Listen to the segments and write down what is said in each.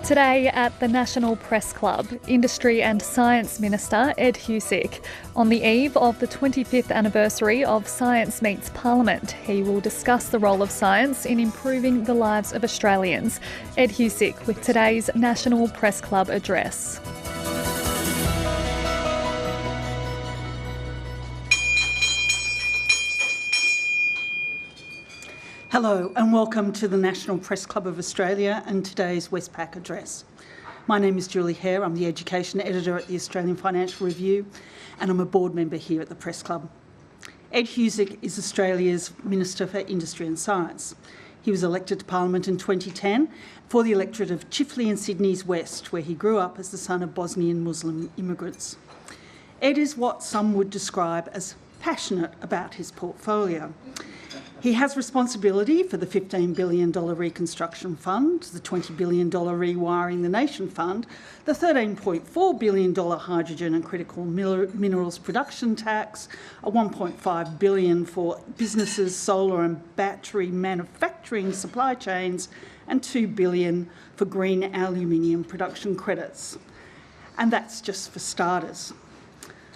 Today at the National Press Club, Industry and Science Minister Ed Husic. On the eve of the 25th anniversary of Science Meets Parliament, he will discuss the role of science in improving the lives of Australians. Ed Husic with today's National Press Club address. Hello and welcome to the National Press Club of Australia and today's Westpac address. My name is Julie Hare. I'm the Education Editor at the Australian Financial Review and I'm a board member here at the Press Club. Ed Husic is Australia's Minister for Industry and Science. He was elected to Parliament in 2010 for the electorate of Chifley in Sydney's West, where he grew up as the son of Bosnian Muslim immigrants. Ed is what some would describe as passionate about his portfolio. He has responsibility for the $15 billion Reconstruction Fund, the $20 billion Rewiring the Nation Fund, the $13.4 billion Hydrogen and Critical Minerals Production Tax, a $1.5 billion for businesses, solar and battery manufacturing supply chains, and $2 billion for green aluminium production credits. And that's just for starters.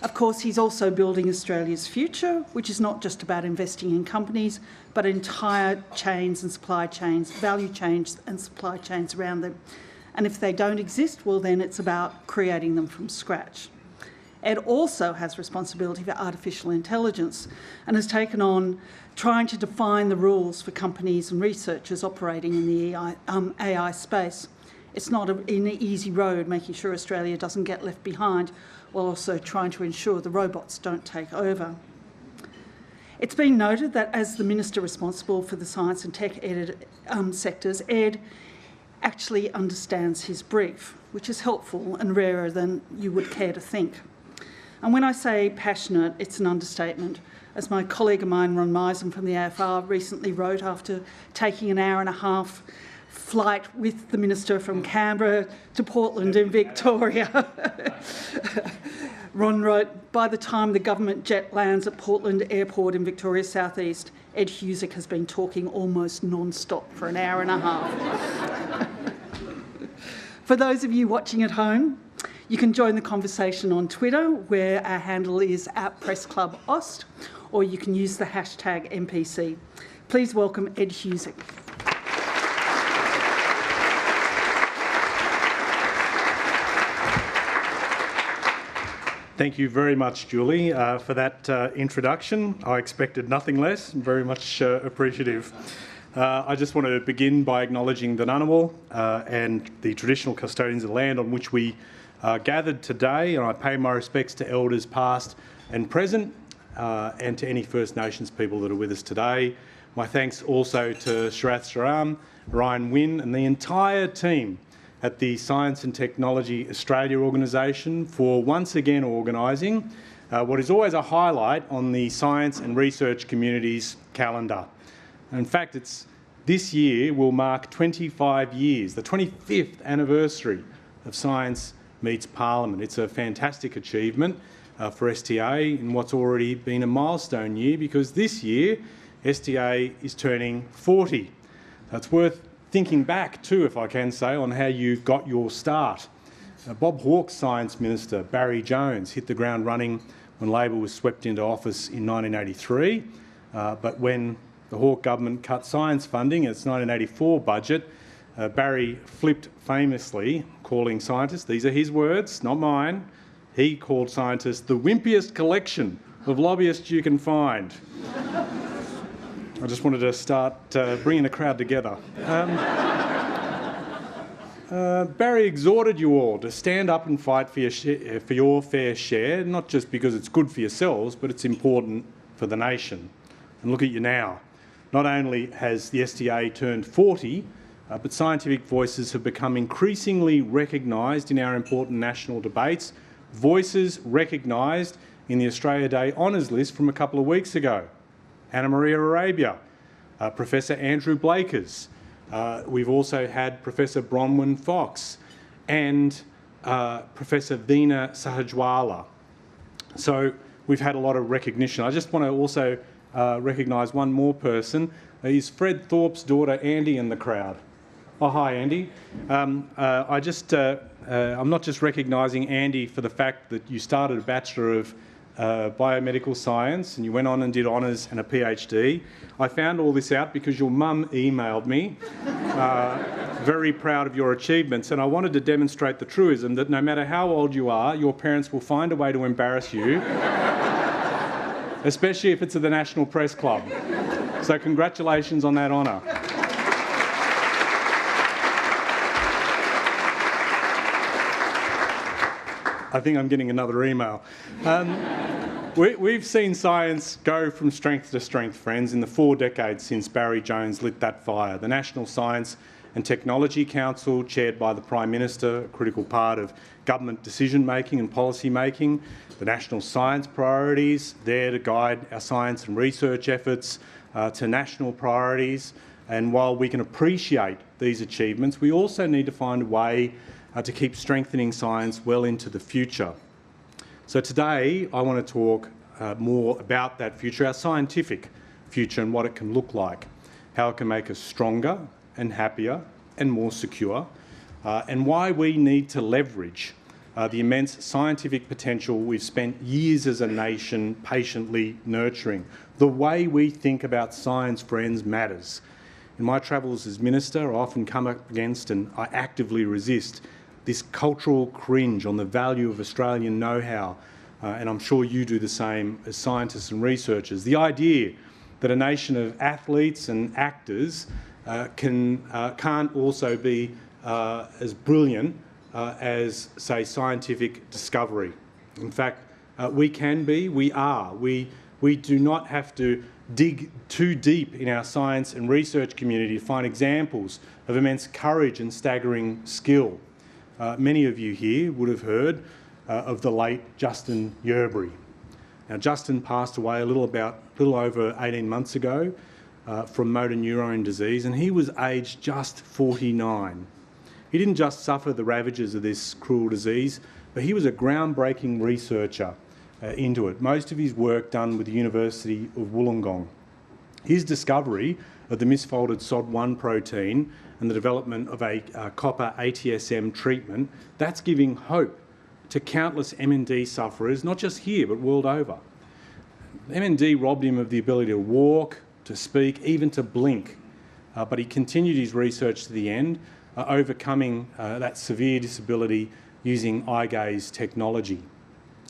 Of course, he's also building Australia's future, which is not just about investing in companies, but entire chains and supply chains, value chains and supply chains around them. And if they don't exist, well, then it's about creating them from scratch. Ed also has responsibility for artificial intelligence and has taken on trying to define the rules for companies and researchers operating in the AI space. It's not an easy road, making sure Australia doesn't get left behind, while also trying to ensure the robots don't take over. It's been noted that as the Minister responsible for the science and tech sectors, Ed actually understands his brief, which is helpful and rarer than you would care to think. And when I say passionate, it's an understatement. As my colleague of mine, Ron Meisen from the AFR, recently wrote after taking an hour and a half flight with the Minister from Canberra to Portland in Victoria. Ron wrote, by the time the government jet lands at Portland Airport in Victoria's southeast, Ed Husic has been talking almost non-stop for an hour and a half. For those of you watching at home, you can join the conversation on Twitter, where our handle is @PressClubAust, or you can use the hashtag NPC. Please welcome Ed Husic. Thank you very much, Julie, for that introduction. I expected nothing less. I'm very much appreciative. I just want to begin by acknowledging the Ngunnawal and the traditional custodians of the land on which we gathered today, and I pay my respects to elders past and present, and to any First Nations people that are with us today. My thanks also to Sharath Sharam, Ryan Wynn and the entire team at the Science and Technology Australia organisation for once again organising what is always a highlight on the science and research community's calendar. In fact, this year will mark 25 years, the 25th anniversary of Science Meets Parliament. It's a fantastic achievement for STA in what's already been a milestone year, because this year STA is turning 40. That's worth thinking back too, if I can say, on how you got your start. Bob Hawke's Science Minister, Barry Jones, hit the ground running when Labor was swept into office in 1983. But when the Hawke government cut science funding in its 1984 budget, Barry flipped famously, calling scientists, these are his words, not mine, he called scientists the wimpiest collection of lobbyists you can find. I just wanted to start bringing the crowd together. Barry exhorted you all to stand up and fight for your fair share, not just because it's good for yourselves, but it's important for the nation. And look at you now. Not only has the STA turned 40, but scientific voices have become increasingly recognised in our important national debates, voices recognised in the Australia Day Honours list from a couple of weeks ago. Anna Maria Arabia, Professor Andrew Blakers. We've also had Professor Bronwyn Fox and Professor Veena Sahajwala. So we've had a lot of recognition. I just want to also recognise one more person. Is Fred Thorpe's daughter Andy in the crowd? Oh, hi, Andy. I'm not just recognising Andy for the fact that you started a Bachelor of Biomedical Science and you went on and did honours and a PhD. I found all this out because your mum emailed me, very proud of your achievements, and I wanted to demonstrate the truism that no matter how old you are, your parents will find a way to embarrass you, especially if it's at the National Press Club. So congratulations on that honour. I think I'm getting another email. We've seen science go from strength to strength, friends, in the 4 decades since Barry Jones lit that fire. The National Science and Technology Council, chaired by the Prime Minister, a critical part of government decision-making and policy-making. The National Science Priorities, there to guide our science and research efforts to national priorities. And while we can appreciate these achievements, we also need to find a way to keep strengthening science well into the future. So today I want to talk more about that future, our scientific future, and what it can look like, how it can make us stronger and happier and more secure, and why we need to leverage the immense scientific potential we've spent years as a nation patiently nurturing. The way we think about science, friends, matters. In my travels as Minister, I often come up against, and I actively resist, this cultural cringe on the value of Australian know-how, and I'm sure you do the same as scientists and researchers. The idea that a nation of athletes and actors can't also be as brilliant as, say, scientific discovery. In fact, we can be, we are. We do not have to dig too deep in our science and research community to find examples of immense courage and staggering skill. Many of you here would have heard of the late Justin Yerbury. Now, Justin passed away a little over 18 months ago from motor neurone disease, and he was aged just 49. He didn't just suffer the ravages of this cruel disease, but he was a groundbreaking researcher into it. Most of his work done with the University of Wollongong. His discovery of the misfolded SOD1 protein and the development of a copper ATSM treatment, that's giving hope to countless MND sufferers, not just here, but world over. MND robbed him of the ability to walk, to speak, even to blink, but he continued his research to the end, overcoming that severe disability using eye gaze technology.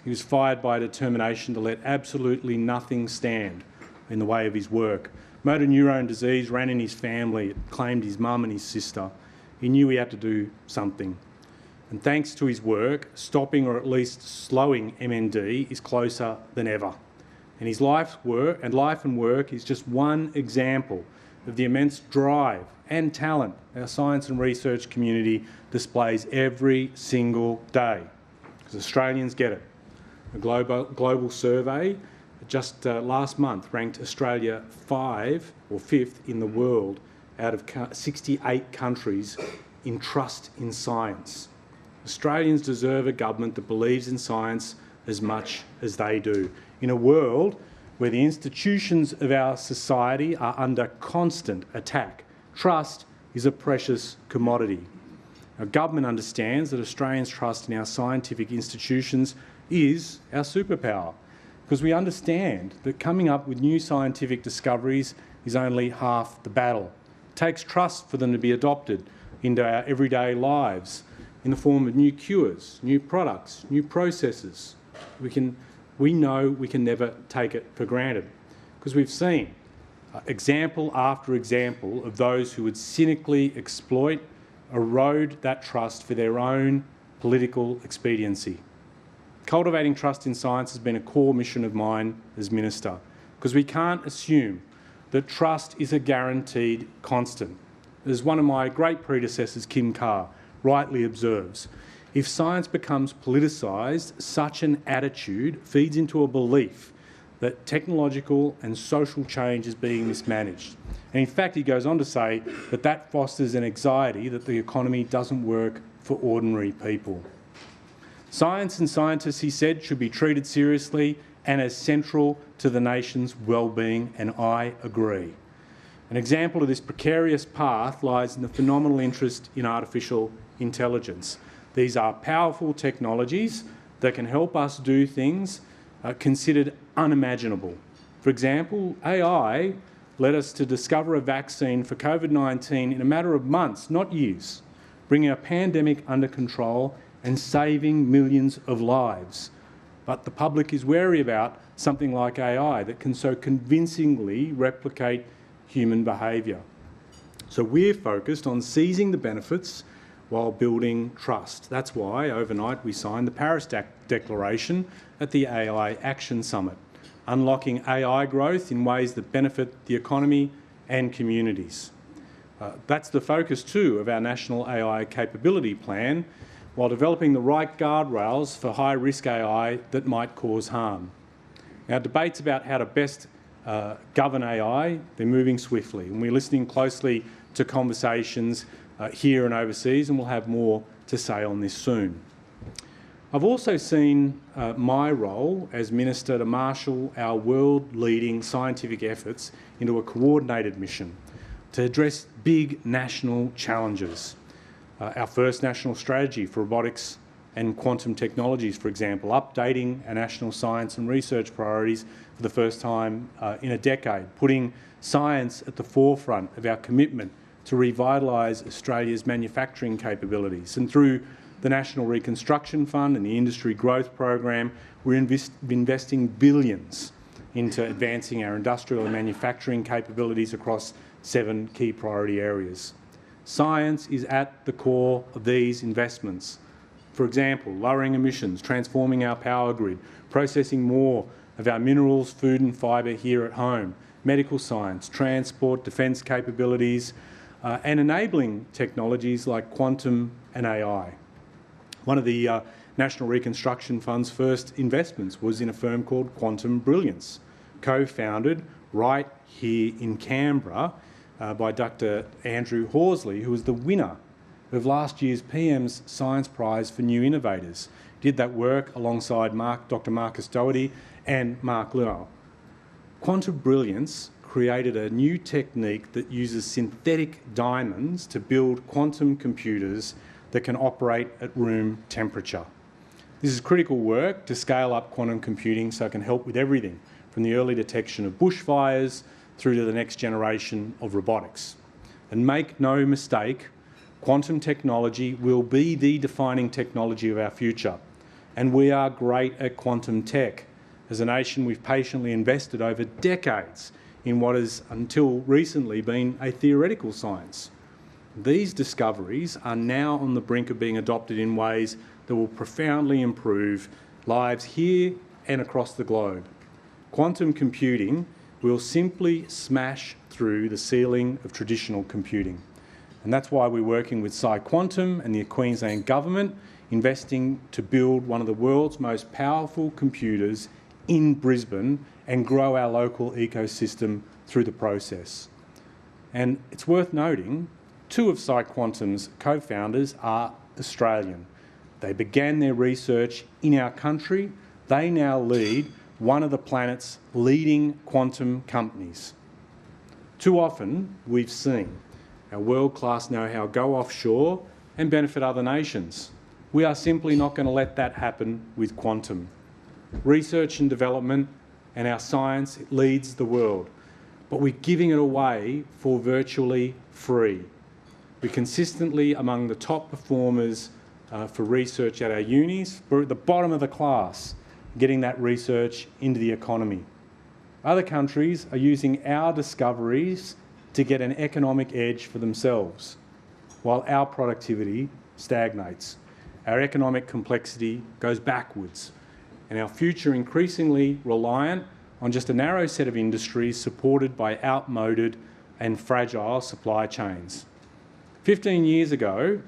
He was fired by a determination to let absolutely nothing stand in the way of his work. Motor neurone disease ran in his family. It claimed his mum and his sister. He knew he had to do something. And thanks to his work, stopping or at least slowing MND is closer than ever. And his life and work is just one example of the immense drive and talent our science and research community displays every single day. Because Australians get it. A global survey just last month ranked Australia 5th in the world out of 68 countries in trust in science. Australians deserve a government that believes in science as much as they do. In a world where the institutions of our society are under constant attack, trust is a precious commodity. Our government understands that Australians' trust in our scientific institutions is our superpower, because we understand that coming up with new scientific discoveries is only half the battle. It takes trust for them to be adopted into our everyday lives in the form of new cures, new products, new processes. We know we can never take it for granted, because we've seen example after example of those who would cynically exploit, erode that trust for their own political expediency. Cultivating trust in science has been a core mission of mine as Minister, because we can't assume that trust is a guaranteed constant. As one of my great predecessors, Kim Carr, rightly observes, if science becomes politicised, such an attitude feeds into a belief that technological and social change is being mismanaged. And in fact, he goes on to say that that fosters an anxiety that the economy doesn't work for ordinary people. Science and scientists, he said, should be treated seriously and as central to the nation's well-being, and I agree. An example of this precarious path lies in the phenomenal interest in artificial intelligence. These are powerful technologies that can help us do things considered unimaginable. For example, AI led us to discover a vaccine for COVID-19 in a matter of months, not years, bringing a pandemic under control and saving millions of lives. But the public is wary about something like AI that can so convincingly replicate human behaviour. So we're focused on seizing the benefits while building trust. That's why overnight we signed the Paris Declaration at the AI Action Summit, unlocking AI growth in ways that benefit the economy and communities. That's the focus too of our National AI Capability Plan, while developing the right guardrails for high-risk AI that might cause harm. Now, debates about how to best govern AI, they're moving swiftly, and we're listening closely to conversations here and overseas, and we'll have more to say on this soon. I've also seen my role as Minister to marshal our world-leading scientific efforts into a coordinated mission to address big national challenges. Our first national strategy for robotics and quantum technologies, for example, updating our national science and research priorities for the first time in a decade, putting science at the forefront of our commitment to revitalise Australia's manufacturing capabilities. And through the National Reconstruction Fund and the Industry Growth Program, we're investing billions into advancing our industrial and manufacturing capabilities across 7 key priority areas. Science is at the core of these investments. For example, lowering emissions, transforming our power grid, processing more of our minerals, food and fibre here at home, medical science, transport, defence capabilities, and enabling technologies like quantum and AI. One of the National Reconstruction Fund's first investments was in a firm called Quantum Brilliance, co-founded right here in Canberra by Dr. Andrew Horsley, who was the winner of last year's PM's Science Prize for New Innovators. Did that work alongside Dr. Marcus Doherty and Mark Luo. Quantum Brilliance created a new technique that uses synthetic diamonds to build quantum computers that can operate at room temperature. This is critical work to scale up quantum computing so it can help with everything from the early detection of bushfires through to the next generation of robotics. And make no mistake, quantum technology will be the defining technology of our future. And we are great at quantum tech. As a nation, we've patiently invested over decades in what has until recently been a theoretical science. These discoveries are now on the brink of being adopted in ways that will profoundly improve lives here and across the globe. Quantum computing will simply smash through the ceiling of traditional computing. And that's why we're working with PsiQuantum and the Queensland Government, investing to build one of the world's most powerful computers in Brisbane and grow our local ecosystem through the process. And it's worth noting, 2 of PsiQuantum's co-founders are Australian. They began their research in our country. They now lead one of the planet's leading quantum companies. Too often, we've seen our world-class know-how go offshore and benefit other nations. We are simply not going to let that happen with quantum. Research and development and our science leads the world, but we're giving it away for virtually free. We're consistently among the top performers for research at our unis. We're at the bottom of the class getting that research into the economy. Other countries are using our discoveries to get an economic edge for themselves, while our productivity stagnates. Our economic complexity goes backwards, and our future increasingly reliant on just a narrow set of industries supported by outmoded and fragile supply chains. 15 years ago,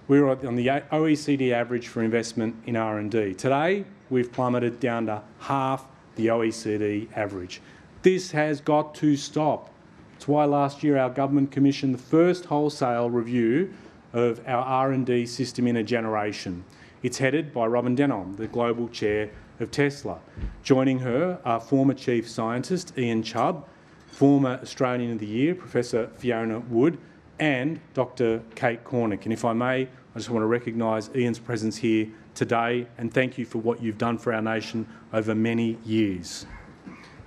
we were on the OECD average for investment in R&D. Today, we've plummeted down to half the OECD average. This has got to stop. It's why last year our government commissioned the first wholesale review of our R&D system in a generation. It's headed by Robin Denholm, the global chair of Tesla. Joining her are former chief scientist Ian Chubb, former Australian of the Year, Professor Fiona Wood, and Dr. Kate Cornick. And if I may, I just want to recognise Ian's presence here today and thank you for what you've done for our nation over many years.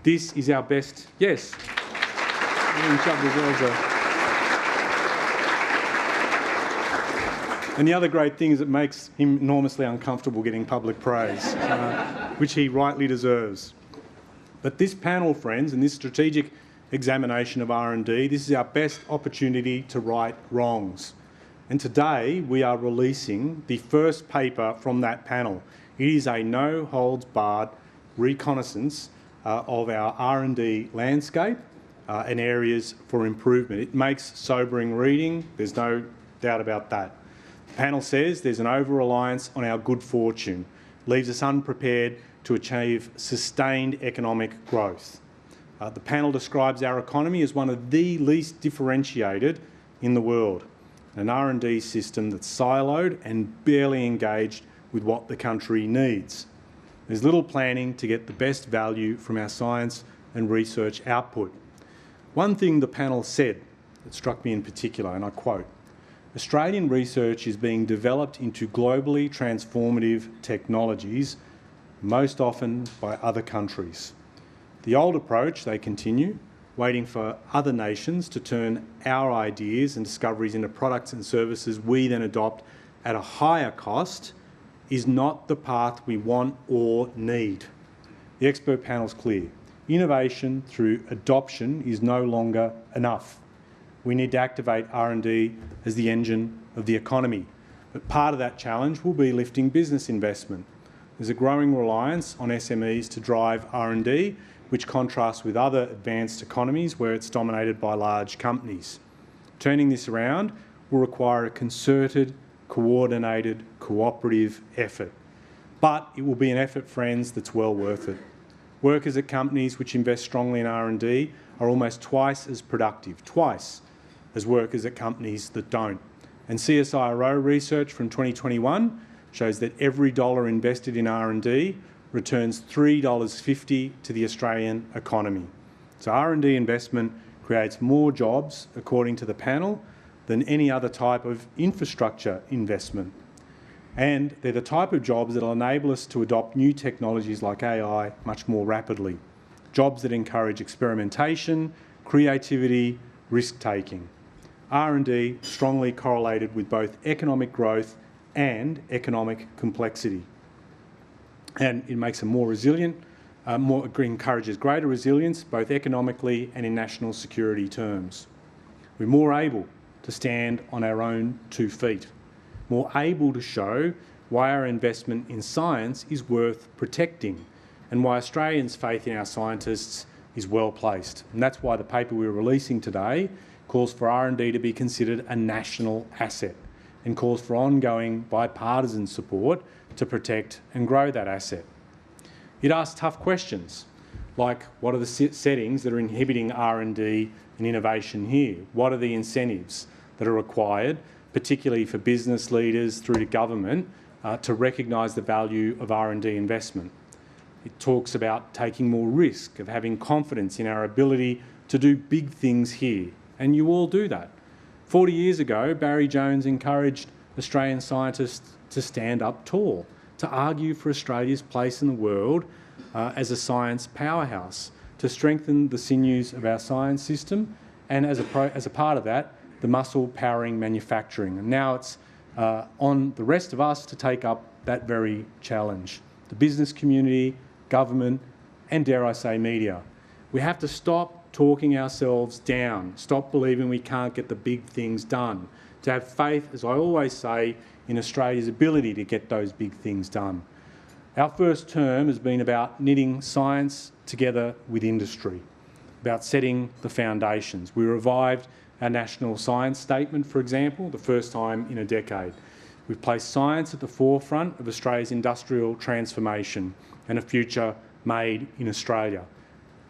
This is our best, yes. Ian Chubb as well, sir. And the other great thing is it makes him enormously uncomfortable getting public praise, which he rightly deserves. But this panel, friends, and this strategic examination of R&D, this is our best opportunity to right wrongs. And today we are releasing the first paper from that panel. It is a no-holds-barred reconnaissance of our R&D landscape and areas for improvement. It makes sobering reading, there's no doubt about that. The panel says there's an over-reliance on our good fortune, leaves us unprepared to achieve sustained economic growth. The panel describes our economy as one of the least differentiated in the world, an R&D system that's siloed and barely engaged with what the country needs. There's little planning to get the best value from our science and research output. One thing the panel said that struck me in particular, and I quote, "Australian research is being developed into globally transformative technologies, most often by other countries. The old approach," they continue, waiting for other nations to turn our ideas and discoveries into products and services we then adopt at a higher cost, is not the path we want or need. The expert panel's clear. Innovation through adoption is no longer enough. We need to activate R&D as the engine of the economy. But part of that challenge will be lifting business investment. There's a growing reliance on SMEs to drive R&D, which contrasts with other advanced economies where it's dominated by large companies. Turning this around will require a concerted, coordinated, cooperative effort. But it will be an effort, friends, that's well worth it. Workers at companies which invest strongly in R&D are almost twice as productive, twice, as workers at companies that don't. And CSIRO research from 2021 shows that every dollar invested in R&D returns $3.50 to the Australian economy. So R&D investment creates more jobs, according to the panel, than any other type of infrastructure investment. And they're the type of jobs that will enable us to adopt new technologies like AI much more rapidly. Jobs that encourage experimentation, creativity, risk-taking. R&D strongly correlated with both economic growth and economic complexity. And it makes them more resilient, encourages greater resilience, both economically and in national security terms. We're more able to stand on our own 2 feet, more able to show why our investment in science is worth protecting and why Australians' faith in our scientists is well placed. And that's why the paper we're releasing today calls for R&D to be considered a national asset and calls for ongoing bipartisan support to protect and grow that asset. It asks tough questions, like what are the settings that are inhibiting R&D and innovation here? What are the incentives that are required, particularly for business leaders through to government, to recognise the value of R&D investment? It talks about taking more risk, of having confidence in our ability to do big things here, and you all do that. 40 years ago, Barry Jones encouraged Australian scientists to stand up tall, to argue for Australia's place in the world as a science powerhouse, to strengthen the sinews of our science system, and as a part of that, the muscle powering manufacturing. And now it's on the rest of us to take up that very challenge. The business community, government, and dare I say media. We have to stop talking ourselves down, stop believing we can't get the big things done, to have faith, as I always say, in Australia's ability to get those big things done. Our first term has been about knitting science together with industry, about setting the foundations. We revived our national science statement, for example, the first time in a decade. We've placed science at the forefront of Australia's industrial transformation and a future made in Australia.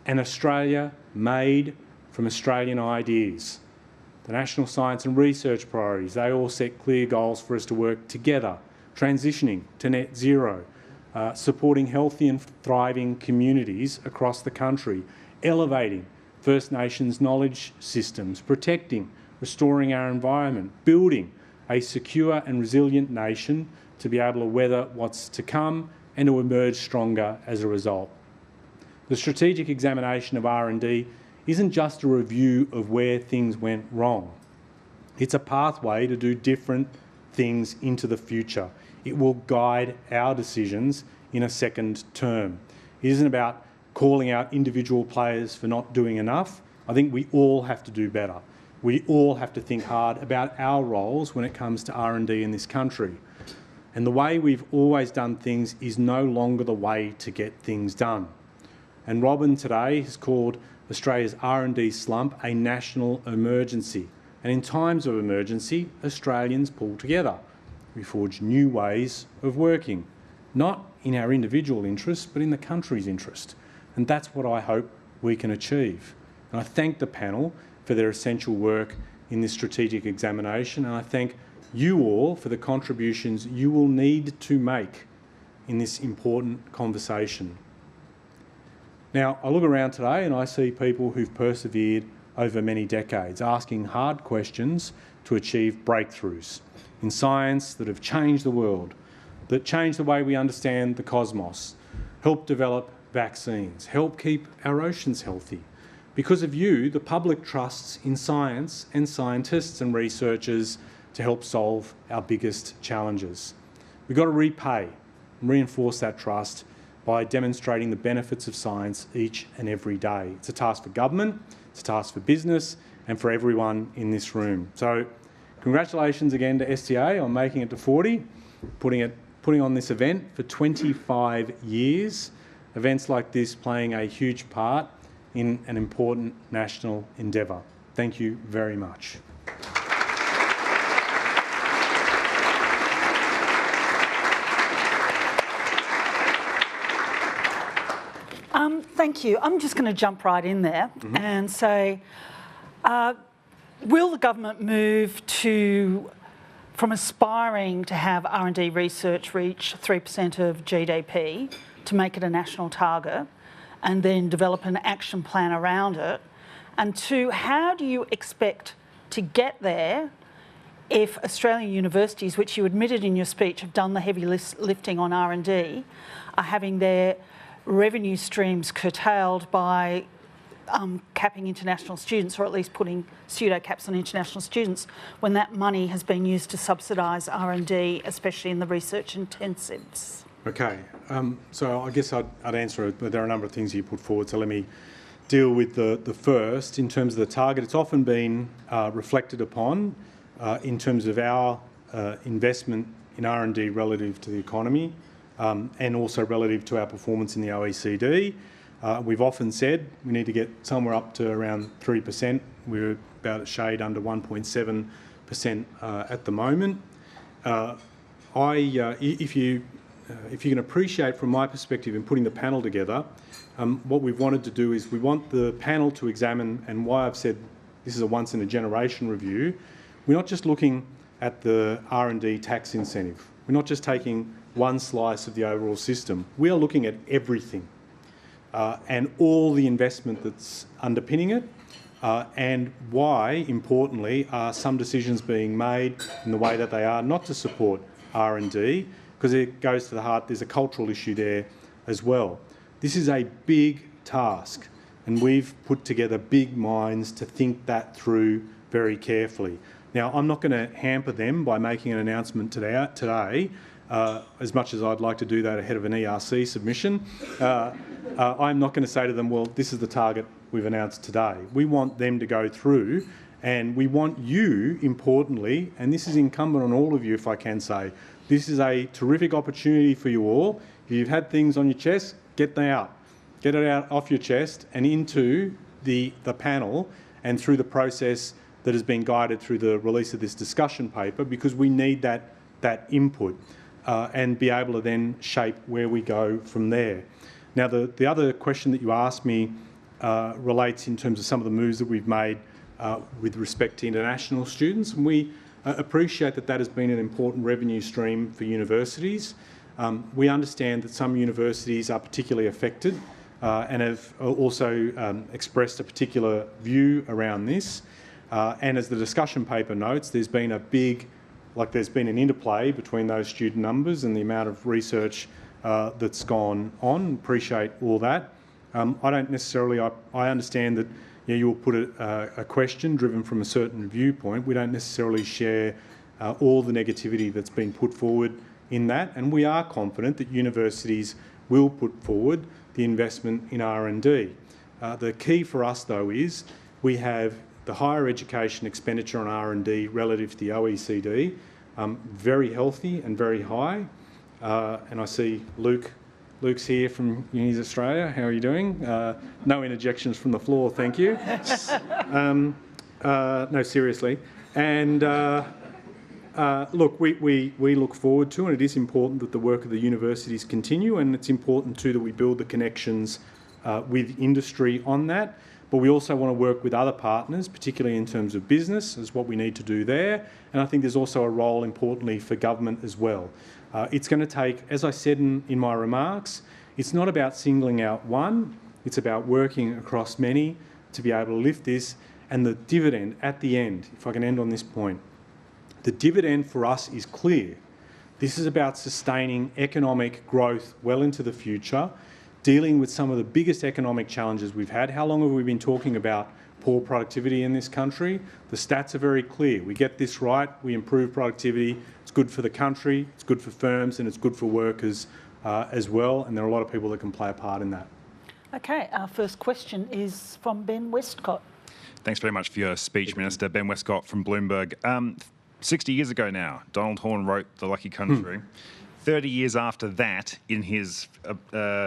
An Australia made from Australian ideas. The national science and research priorities, they all set clear goals for us to work together, transitioning to net zero, supporting healthy and thriving communities across the country, elevating First Nations knowledge systems, protecting, restoring our environment, building a secure and resilient nation to be able to weather what's to come and to emerge stronger as a result. The strategic examination of R&D isn't just a review of where things went wrong. It's a pathway to do different things into the future. It will guide our decisions in a second term. It isn't about calling out individual players for not doing enough. I think we all have to do better. We all have to think hard about our roles when it comes to R&D in this country. And the way we've always done things is no longer the way to get things done. And Robin today has called Australia's R&D slump a national emergency. And in times of emergency, Australians pull together. We forge new ways of working, not in our individual interest, but in the country's interest. And that's what I hope we can achieve. And I thank the panel for their essential work in this strategic examination, and I thank you all for the contributions you will need to make in this important conversation. Now, I look around today and I see people who've persevered over many decades, asking hard questions to achieve breakthroughs in science that have changed the world, that change the way we understand the cosmos, help develop vaccines, help keep our oceans healthy. Because of you, the public trusts in science and scientists and researchers to help solve our biggest challenges. We've got to repay and reinforce that trust by demonstrating the benefits of science each and every day. It's a task for government, it's a task for business, and for everyone in this room. So congratulations again to STA on making it to 40, putting on this event for 25 years. Events like this playing a huge part in an important national endeavour. Thank you very much. Thank you. I'm just going to jump right in there and say, will the government move from aspiring to have R&D research reach 3% of GDP to make it a national target and then develop an action plan around it? And two, how do you expect to get there if Australian universities, which you admitted in your speech have done the heavy lifting on R&D, are having their revenue streams curtailed by capping international students, or at least putting pseudo caps on international students, when that money has been used to subsidise R&D, especially in the research intensives? Okay, so I guess I'd answer it, but there are a number of things you put forward, so let me deal with the first. In terms of the target, it's often been reflected upon in terms of our investment in R&D relative to the economy, and also relative to our performance in the OECD. We've often said we need to get somewhere up to around 3%. We're about a shade under 1.7% at the moment. If you can appreciate from my perspective in putting the panel together, what we've wanted to do is we want the panel to examine, and why I've said this is a once-in-a-generation review, we're not just looking at the R&D tax incentive. We're not just taking one slice of the overall system. We are looking at everything and all the investment that's underpinning it, and why, importantly, are some decisions being made in the way that they are not to support R&D, because it goes to the heart, there's a cultural issue there as well. This is a big task, and we've put together big minds to think that through very carefully. Now, I'm not going to hamper them by making an announcement today, as much as I'd like to do that ahead of an ERC submission. I'm not going to say to them, well, this is the target we've announced today. We want them to go through, and we want you, importantly, and this is incumbent on all of you, if I can say, this is a terrific opportunity for you all. If you've had things on your chest, get them out. Get it out off your chest and into the panel and through the process that has been guided through the release of this discussion paper, because we need that input and be able to then shape where we go from there. Now, the other question that you asked me relates in terms of some of the moves that we've made with respect to international students, and we appreciate that that has been an important revenue stream for universities. We understand that some universities are particularly affected and have also expressed a particular view around this. And as the discussion paper notes, there's been an interplay between those student numbers and the amount of research that's gone on. Appreciate all that. I don't necessarily, I understand that you will put a question driven from a certain viewpoint. We don't necessarily share all the negativity that's been put forward in that, and we are confident that universities will put forward the investment in R&D. The key for us, though, is we have the higher education expenditure on R&D relative to the OECD, very healthy and very high. And I see Luke's here from Unis Australia. How are you doing? No interjections from the floor, thank you. No, seriously. And look, we look forward to, and it is important that the work of the universities continue, and it's important too that we build the connections with industry on that. But we also want to work with other partners, particularly in terms of business, is what we need to do there. And I think there's also a role, importantly, for government as well. It's going to take, as I said in my remarks, it's not about singling out one, it's about working across many to be able to lift this. And the dividend at the end, if I can end on this point, the dividend for us is clear. This is about sustaining economic growth well into the future, dealing with some of the biggest economic challenges we've had. How long have we been talking about poor productivity in this country? The stats are very clear. We get this right, we improve productivity. It's good for the country, it's good for firms, and it's good for workers as well. And there are a lot of people that can play a part in that. Okay, our first question is from Ben Westcott. Thanks very much for your speech, Minister. Ben Westcott from Bloomberg. 60 years ago now, Donald Horne wrote The Lucky Country. 30 years after that, in his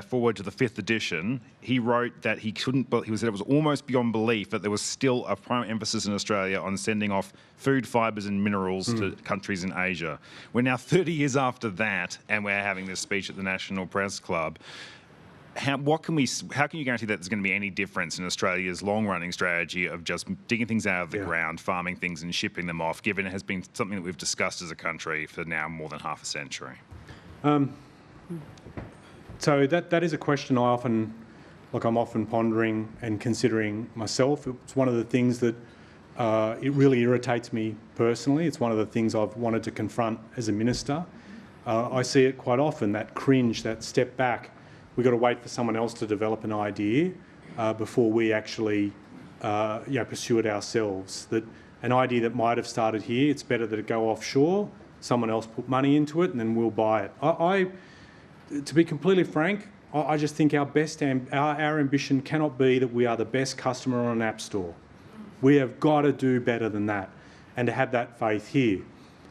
foreword to the 5th edition, he wrote that he said it was almost beyond belief that there was still a prime emphasis in Australia on sending off food, fibres and minerals to countries in Asia. We're now 30 years after that, and we're having this speech at the National Press Club. How can you guarantee that there's going to be any difference in Australia's long-running strategy of just digging things out of the ground, farming things and shipping them off, given it has been something that we've discussed as a country for now more than half a century? So that is a question I'm often pondering and considering myself. It's one of the things that it really irritates me personally. It's one of the things I've wanted to confront as a minister. I see it quite often, that cringe, that step back. We've got to wait for someone else to develop an idea before we actually pursue it ourselves. That an idea that might have started here, it's better that it go offshore, someone else put money into it, and then we'll buy it. To be completely frank, I just think our ambition cannot be that we are the best customer on an app store. We have got to do better than that, and to have that faith here.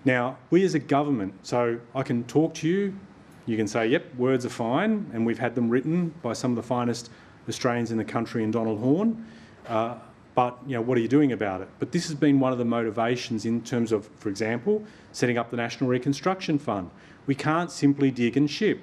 Now, we as a government, so I can talk to you, you can say, yep, words are fine, and we've had them written by some of the finest Australians in the country in Donald Horne, but what are you doing about it? But this has been one of the motivations in terms of, for example, setting up the National Reconstruction Fund. We can't simply dig and ship.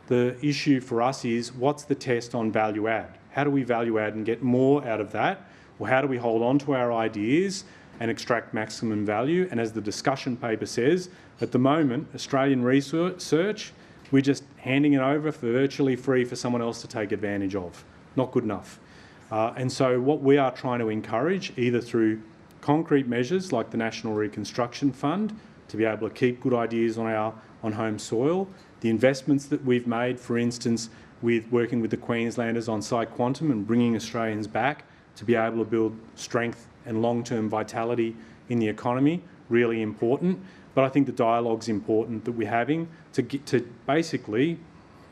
The issue for us is, what's the test on value add? How do we value add and get more out of that? Or how do we hold on to our ideas and extract maximum value? And as the discussion paper says, at the moment, Australian research, we're just handing it over for virtually free for someone else to take advantage of. Not good enough. And so what we are trying to encourage, either through concrete measures like the National Reconstruction Fund, to be able to keep good ideas on home soil, the investments that we've made, for instance, with working with the Queenslanders on Site Quantum and bringing Australians back to be able to build strength and long-term vitality in the economy, really important. But I think the dialogue's important that we're having to basically,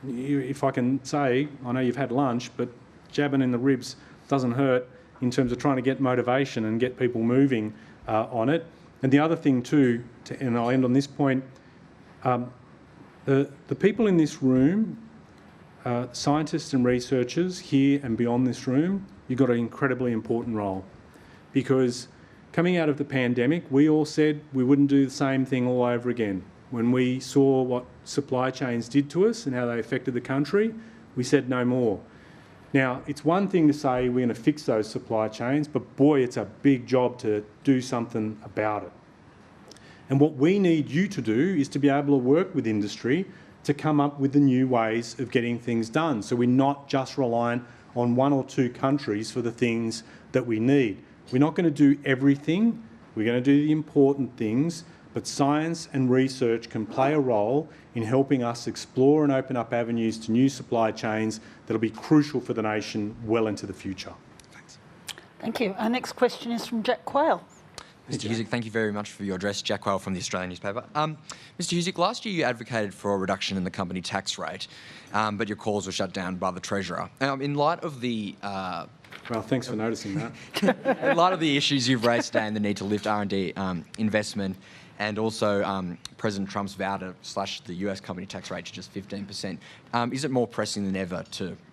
if I can say, I know you've had lunch, but jabbing in the ribs doesn't hurt in terms of trying to get motivation and get people moving on it. And the other thing too, and I'll end on this point, the people in this room, scientists and researchers here and beyond this room, you've got an incredibly important role, because coming out of the pandemic, we all said we wouldn't do the same thing all over again. When we saw what supply chains did to us and how they affected the country, we said no more. Now, it's one thing to say we're going to fix those supply chains, but boy, it's a big job to do something about it. And what we need you to do is to be able to work with industry to come up with the new ways of getting things done. So we're not just reliant on one or two countries for the things that we need. We're not going to do everything. We're going to do the important things, but science and research can play a role in helping us explore and open up avenues to new supply chains that'll be crucial for the nation well into the future. Thanks. Thank you. Our next question is from Jack Quayle. Mr. Husic, thank you very much for your address. Jack Quayle from the Australian newspaper. Mr. Husic, last year you advocated for a reduction in the company tax rate, but your calls were shut down by the Treasurer. In light of the... Well, thanks for noticing that. in light of the issues you've raised today and the need to lift R&D investment, and also President Trump's vow to slash the US company tax rate to just 15%, is it more pressing than ever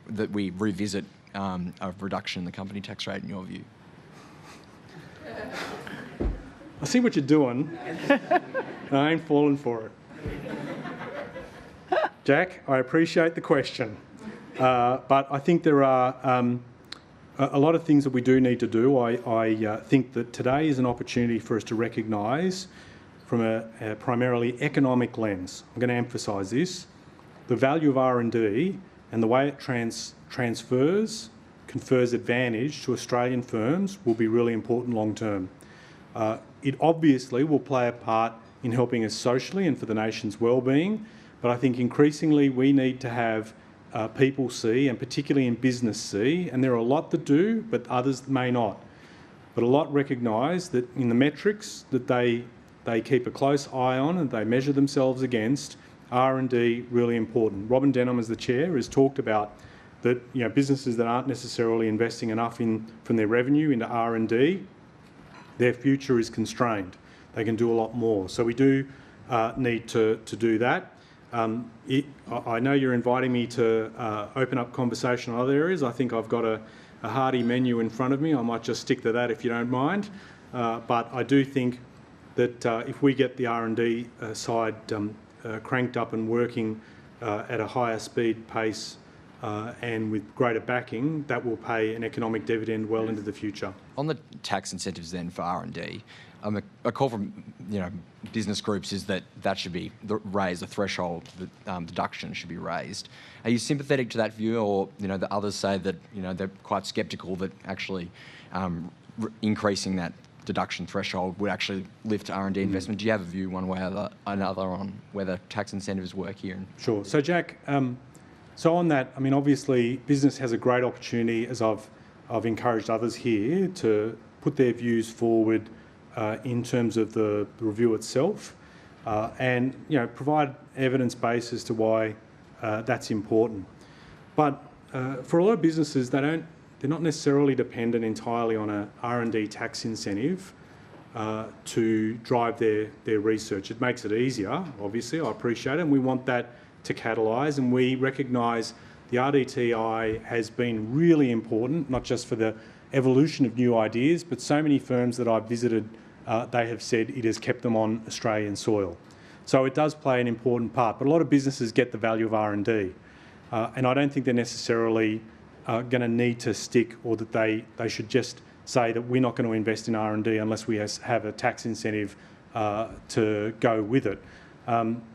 that we revisit a reduction in the company tax rate in your view? I see what you're doing, and I ain't falling for it. Jack, I appreciate the question, but I think there are a lot of things that we do need to do. I think that today is an opportunity for us to recognise, from a primarily economic lens, I'm going to emphasise this, the value of R&D and the way it confers advantage to Australian firms will be really important long term. It obviously will play a part in helping us socially and for the nation's well-being, but I think increasingly we need to have people see, and particularly in business see, and there are a lot that do, but others may not, but a lot recognise that in the metrics that they keep a close eye on and they measure themselves against, R&D really important. Robin Denham, as the chair, has talked about that businesses that aren't necessarily investing enough from their revenue into R&D, their future is constrained. They can do a lot more. So we do need to do that. I know you're inviting me to open up conversation on other areas. I think I've got a hearty menu in front of me. I might just stick to that if you don't mind. But I do think that if we get the R&D side cranked up and working at a higher speed pace and with greater backing, that will pay an economic dividend well into the future. On the tax incentives then for R&D, a call from business groups is that should be raised, the threshold, the deduction should be raised. Are you sympathetic to that view, or the others say that they're quite sceptical that actually increasing that deduction threshold would actually lift R&D investment? Do you have a view one way or another on whether tax incentives work here? Sure. So Jack, so on that, obviously business has a great opportunity, as I've encouraged others here, to put their views forward in terms of the review itself, and provide evidence base as to why that's important. But for a lot of businesses, they're not necessarily dependent entirely on a R&D tax incentive to drive their research. It makes it easier, obviously, I appreciate it, and we want that to catalyse, and we recognise the RDTI has been really important, not just for the evolution of new ideas, but so many firms that I've visited, they have said it has kept them on Australian soil. So it does play an important part, but a lot of businesses get the value of R&D, and I don't think they're necessarily going to need to stick, or that they should just say that we're not going to invest in R&D unless we have a tax incentive to go with it.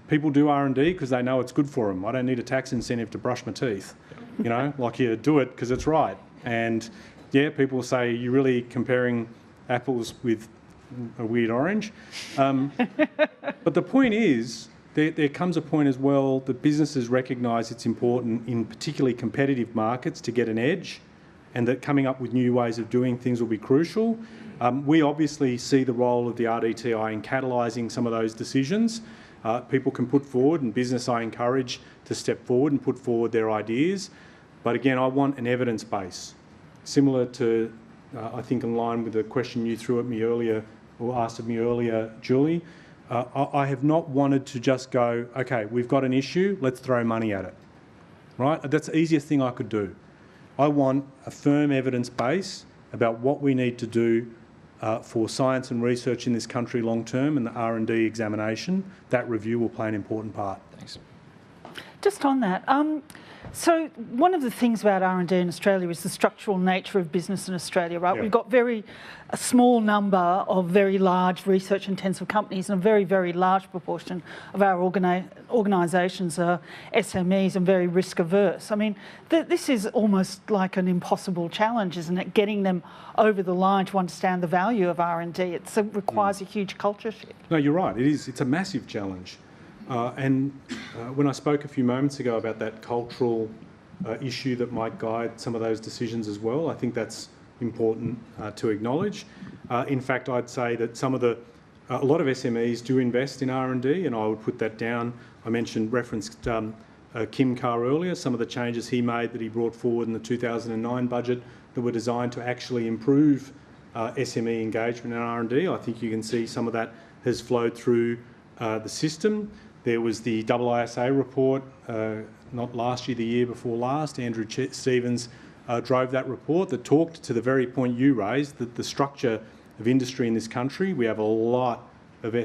People do R&D because they know it's good for them. I don't need a tax incentive to brush my teeth, like you do it because it's right. And yeah, people say you're really comparing apples with a weird orange. But the point is, there comes a point as well that businesses recognise it's important in particularly competitive markets to get an edge, and that coming up with new ways of doing things will be crucial. We obviously see the role of the RDTI in catalysing some of those decisions. People can put forward, and business I encourage to step forward and put forward their ideas. But again, I want an evidence base. Similar to, I think in line with the question you threw at me earlier, or asked of me earlier, Julie, I have not wanted to just go, okay, we've got an issue, let's throw money at it, right? That's the easiest thing I could do. I want a firm evidence base about what we need to do for science and research in this country long term, and the R&D examination. That review will play an important part. Thanks. Just on that, So one of the things about R&D in Australia is the structural nature of business in Australia, right? Yeah. We've got a small number of very large research-intensive companies, and a very, very large proportion of our organisations are SMEs and very risk-averse. I mean, this is almost like an impossible challenge, isn't it? Getting them over the line to understand the value of R&D. It requires a huge culture shift. No, you're right. It is. It's a massive challenge. When I spoke a few moments ago about that cultural issue that might guide some of those decisions as well, I think that's important to acknowledge. In fact, I'd say that a lot of SMEs do invest in R&D, and I would put that down. I referenced Kim Carr earlier, some of the changes he made that he brought forward in the 2009 budget that were designed to actually improve SME engagement in R&D. I think you can see some of that has flowed through the system. There was the IISA report, not last year, the year before last. Andrew Stevens drove that report that talked to the very point you raised, that the structure of industry in this country, we have a lot of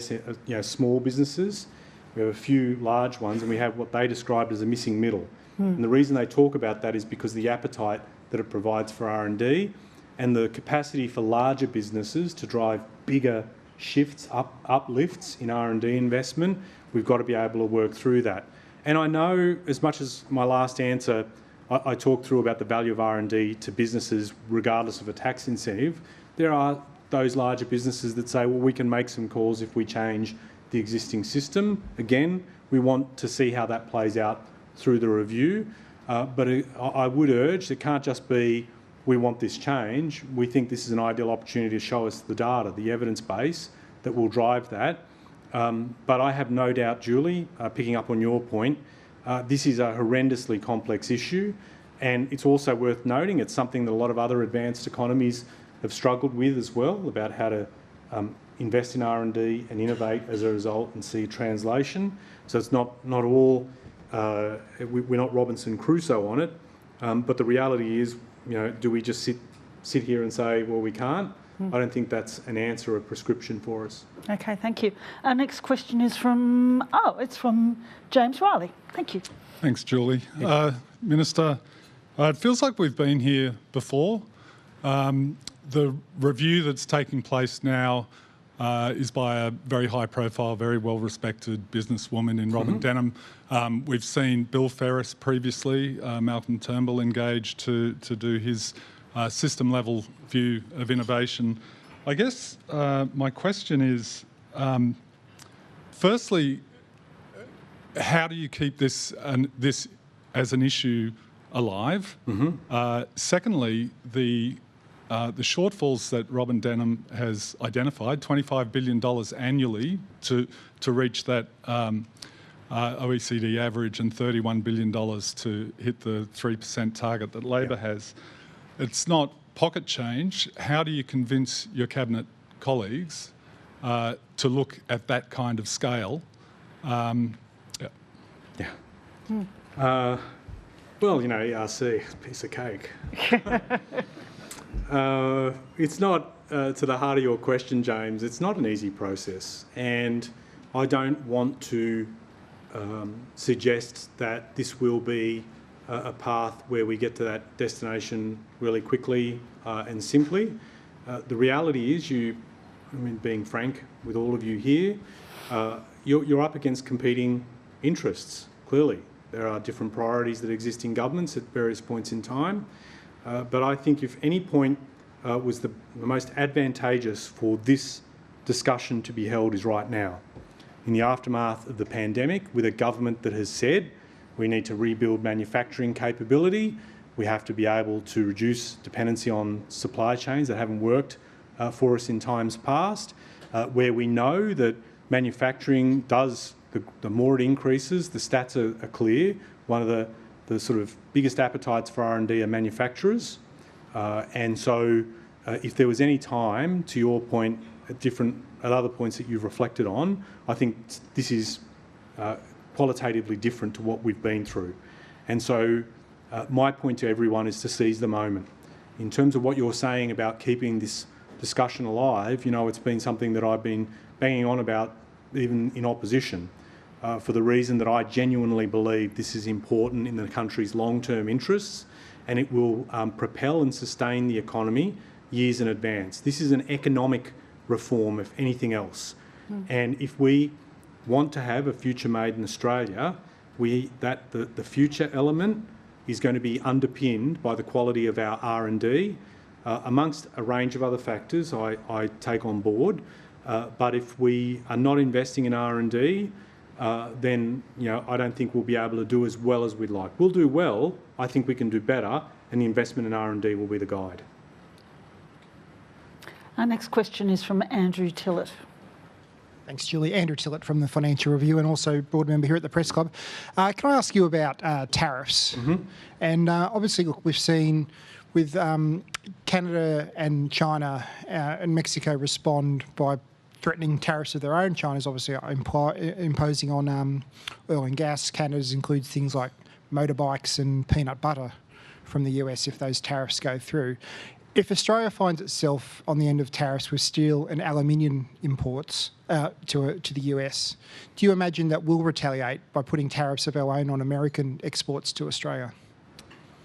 small businesses, we have a few large ones, and we have what they described as a missing middle. And the reason they talk about that is because of the appetite that it provides for R&D and the capacity for larger businesses to drive bigger shifts, uplifts in R&D investment. We've got to be able to work through that. And I know, as much as my last answer, I talked through about the value of R&D to businesses regardless of a tax incentive, there are those larger businesses that say, well, we can make some calls if we change the existing system. Again, we want to see how that plays out through the review. But I would urge, it can't just be, we want this change. We think this is an ideal opportunity to show us the data, the evidence base that will drive that. But I have no doubt, Julie, picking up on your point, this is a horrendously complex issue, and it's also worth noting it's something that a lot of other advanced economies have struggled with as well, about how to invest in R&D and innovate as a result and see translation. So it's not all, we're not Robinson Crusoe on it, but the reality is, do we just sit here and say, well, we can't? I don't think that's an answer or a prescription for us. Okay, thank you. Our next question is from James Riley. Thank you. Thanks, Julie. Minister, it feels like we've been here before. The review that's taking place now is by a very high-profile, very well-respected businesswoman in Robin Denham. We've seen Bill Ferris previously, Malcolm Turnbull engaged to do his system-level view of innovation. I guess my question is, firstly, how do you keep this as an issue alive? Secondly, the shortfalls that Robin Denham has identified, $25 billion annually to reach that OECD average and $31 billion to hit the 3% target that Labor has. It's not pocket change. How do you convince your cabinet colleagues to look at that kind of scale? Well, ERC, piece of cake. It's not, to the heart of your question, James, it's not an easy process. And I don't want to suggest that this will be a path where we get to that destination really quickly and simply. The reality is, being frank with all of you here, you're up against competing interests, clearly. There are different priorities that exist in governments at various points in time. But I think if any point was the most advantageous for this discussion to be held is right now. In the aftermath of the pandemic, with a government that has said we need to rebuild manufacturing capability, we have to be able to reduce dependency on supply chains that haven't worked for us in times past, where we know that manufacturing does, the more it increases, the stats are clear. One of the sort of biggest appetites for R&D are manufacturers. And so if there was any time, to your point, at other points that you've reflected on, I think this is qualitatively different to what we've been through. And so my point to everyone is to seize the moment. In terms of what you're saying about keeping this discussion alive, it's been something that I've been banging on about even in opposition. for the reason that I genuinely believe this is important in the country's long-term interests, and it will propel and sustain the economy years in advance. This is an economic reform, if anything else. And if we want to have a future made in Australia, the future element is going to be underpinned by the quality of our R&D, amongst a range of other factors I take on board. But if we are not investing in R&D, then I don't think we'll be able to do as well as we'd like. We'll do well. I think we can do better, and the investment in R&D will be the guide. Our next question is from Andrew Tillett. Thanks, Julie. Andrew Tillett from the Financial Review and also board member here at the Press Club. Can I ask you about tariffs? And obviously, look, we've seen with Canada and China and Mexico respond by threatening tariffs of their own. China's obviously imposing on oil and gas. Canada's includes things like motorbikes and peanut butter from the US if those tariffs go through. If Australia finds itself on the end of tariffs with steel and aluminium imports to the US, do you imagine that we'll retaliate by putting tariffs of our own on American exports to Australia?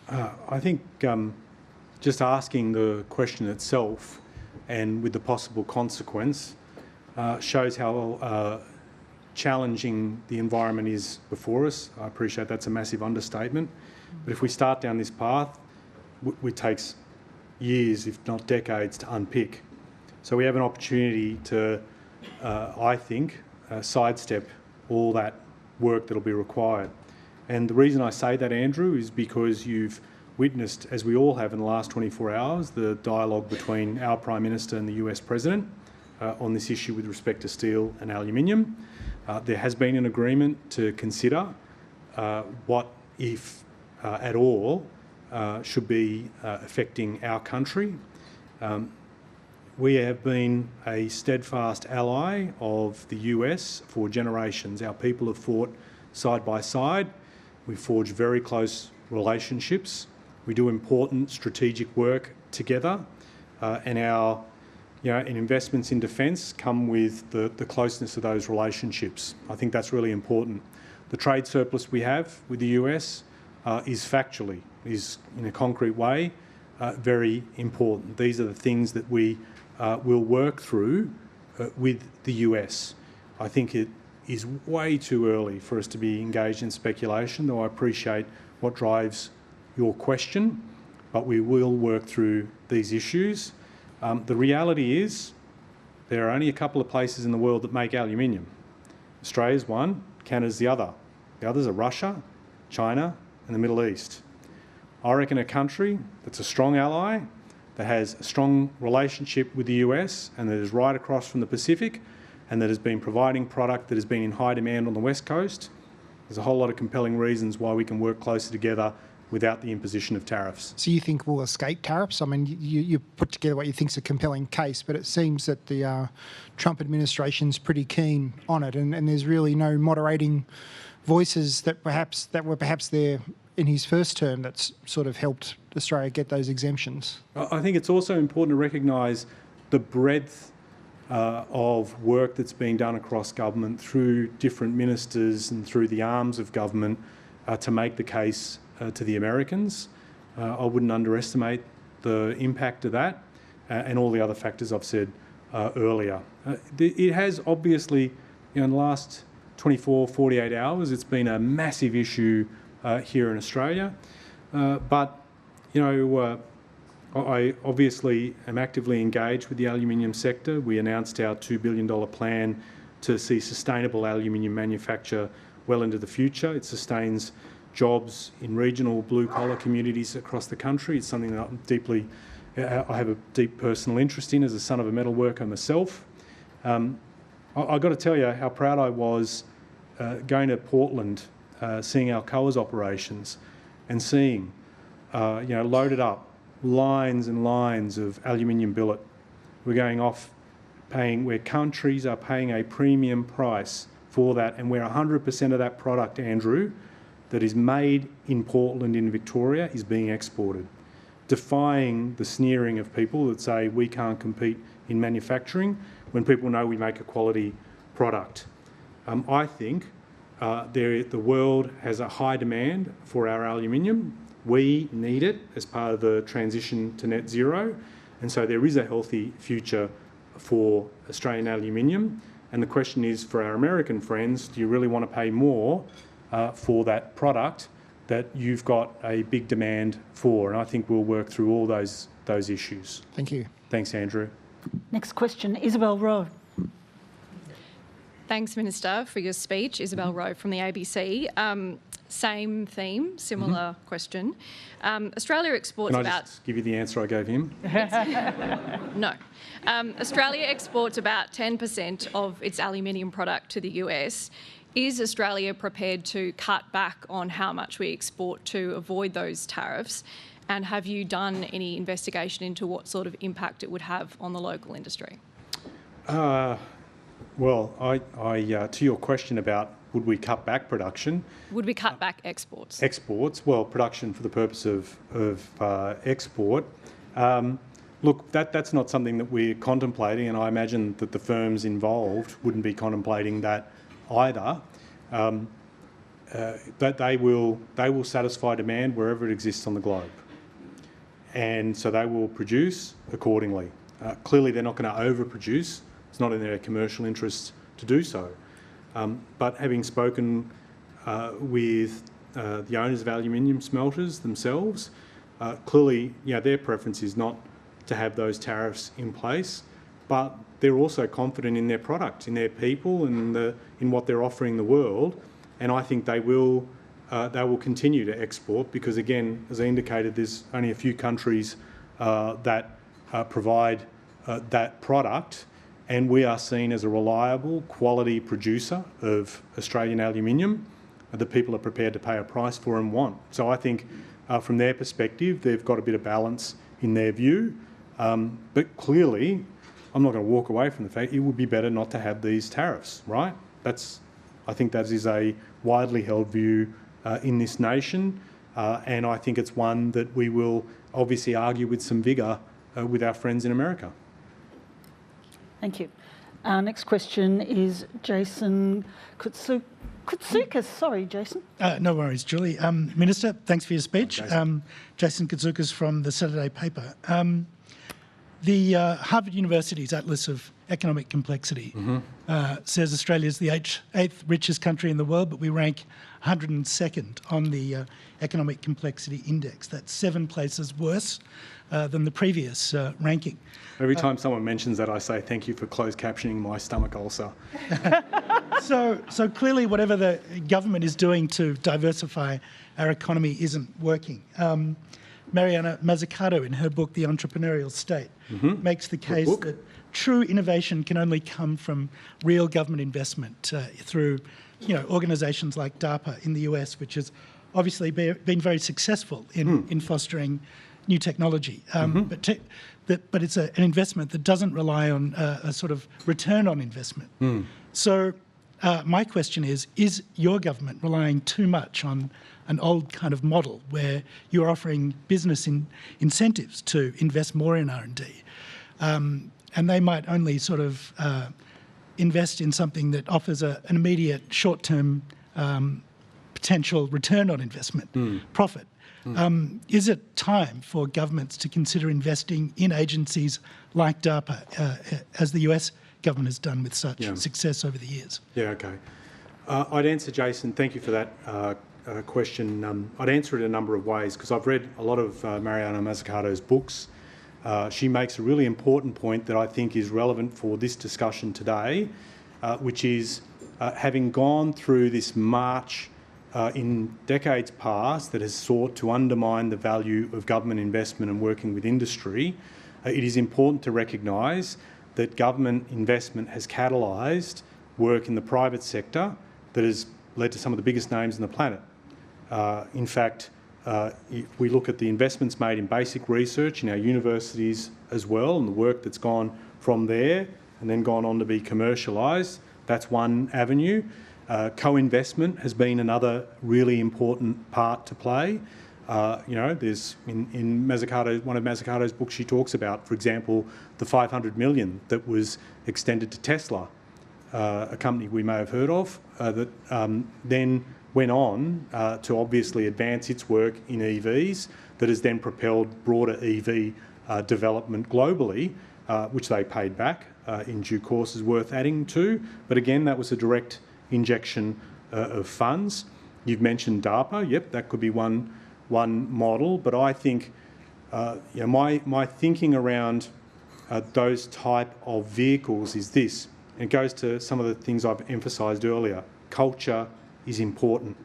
I think just asking the question itself and with the possible consequence shows how challenging the environment is before us. I appreciate that's a massive understatement. But if we start down this path, it takes years, if not decades, to unpick. So we have an opportunity to, I think, sidestep all that work that'll be required. And the reason I say that, Andrew, is because you've witnessed, as we all have in the last 24 hours, the dialogue between our Prime Minister and the US President on this issue with respect to steel and aluminium. There has been an agreement to consider what, if at all, should be affecting our country. We have been a steadfast ally of the US for generations. Our people have fought side by side. We forged very close relationships. We do important strategic work together, and our investments in defence come with the closeness of those relationships. I think that's really important. The trade surplus we have with the US is in a concrete way very important. These are the things that we will work through with the US. I think it is way too early for us to be engaged in speculation, though I appreciate what drives your question, but we will work through these issues. The reality is there are only a couple of places in the world that make aluminium. Australia's one, Canada's the other. The others are Russia, China, and the Middle East. I reckon a country that's a strong ally, that has a strong relationship with the US and that is right across from the Pacific and that has been providing product that has been in high demand on the West Coast, there's a whole lot of compelling reasons why we can work closer together without the imposition of tariffs. So you think we'll escape tariffs? I mean, you put together what you think is a compelling case, but it seems that the Trump administration's pretty keen on it, and there's really no moderating voices that were perhaps there in his first term that's sort of helped Australia get those exemptions. I think it's also important to recognise the breadth of work that's being done across government through different ministers and through the arms of government to make the case to the Americans. I wouldn't underestimate the impact of that and all the other factors I've said earlier. It has obviously, in the last 24, 48 hours, it's been a massive issue here in Australia. But I obviously am actively engaged with the aluminium sector. We announced our $2 billion plan to see sustainable aluminium manufacture well into the future. It sustains jobs in regional blue-collar communities across the country. It's something that I have a deep personal interest in as a son of a metal worker myself. I've got to tell you how proud I was going to Portland, seeing Alcoa's operations and seeing, loaded up lines and lines of aluminium billet. We're going off where countries are paying a premium price for that, and where 100% of that product, Andrew, that is made in Portland in Victoria is being exported, defying the sneering of people that say we can't compete in manufacturing when people know we make a quality product. I think the world has a high demand for our aluminium. We need it as part of the transition to net zero, and so there is a healthy future for Australian aluminium. And the question is, for our American friends, do you really want to pay more for that product that you've got a big demand for? And I think we'll work through all those issues. Thank you. Thanks, Andrew. Next question, Isabel Rowe. Thanks, Minister, for your speech. Isabel Rowe from the ABC. Same theme, similar question. Australia exports Can I just give you the answer I gave him? No. Australia exports about 10% of its aluminium product to the US. Is Australia prepared to cut back on how much we export to avoid those tariffs? And have you done any investigation into what sort of impact it would have on the local industry? Well, to your question about would we cut back production? Would we cut back exports? Exports, well, production for the purpose of export. Look, that's not something that we're contemplating, and I imagine that the firms involved wouldn't be contemplating that either. That they will satisfy demand wherever it exists on the globe, and so they will produce accordingly. Clearly, they're not going to overproduce. It's not in their commercial interests to do so. But having spoken with the owners of aluminium smelters themselves, clearly, their preference is not to have those tariffs in place, but they're also confident in their product, in their people, and in what they're offering the world. And I think they will continue to export because, again, as I indicated, there's only a few countries that provide that product. And we are seen as a reliable, quality producer of Australian aluminium that people are prepared to pay a price for and want. So I think from their perspective, they've got a bit of balance in their view. But clearly, I'm not going to walk away from the fact it would be better not to have these tariffs, right? I think that is a widely held view in this nation. And I think it's one that we will obviously argue with some vigour with our friends in America. Thank you. Our next question is Jason Koutsoukis. Sorry, Jason. No worries, Julie. Minister, thanks for your speech. Jason Koutsoukis from the Saturday paper. The Harvard University's Atlas of Economic Complexity says Australia is the eighth richest country in the world, but we rank 102nd on the Economic Complexity Index. That's 7 places worse than the previous ranking. Every time someone mentions that, I say thank you for closed captioning my stomach ulcer. So clearly whatever the government is doing to diversify our economy isn't working. Mariana Mazzucato, in her book The Entrepreneurial State, makes the case that true innovation can only come from real government investment through organisations like DARPA in the US, which has obviously been very successful in fostering new technology. But it's an investment that doesn't rely on a sort of return on investment. So my question is your government relying too much on an old kind of model where you're offering business incentives to invest more in R&D? And they might only sort of invest in something that offers an immediate short-term potential return on investment, profit. Is it time for governments to consider investing in agencies like DARPA, as the US government has done with such success over the years? Yeah, okay. I'd answer, Jason, thank you for that question. I'd answer it in a number of ways because I've read a lot of Mariana Mazzucato's books. She makes a really important point that I think is relevant for this discussion today, which is having gone through this march in decades past that has sought to undermine the value of government investment and working with industry, it is important to recognise that government investment has catalysed work in the private sector that has led to some of the biggest names on the planet. In fact, if we look at the investments made in basic research in our universities as well, and the work that's gone from there and then gone on to be commercialised, that's one avenue. Co-investment has been another really important part to play. There's in Mazzucato, one of Mazzucato's books, she talks about, for example, the $500 million that was extended to Tesla a company we may have heard of, that then went on to obviously advance its work in EVs, that has then propelled broader EV development globally, which they paid back in due course, is worth adding to. But again, that was a direct injection of funds. You've mentioned DARPA. Yep, that could be one model. But I think my thinking around those type of vehicles is this. And it goes to some of the things I've emphasised earlier. Culture is important.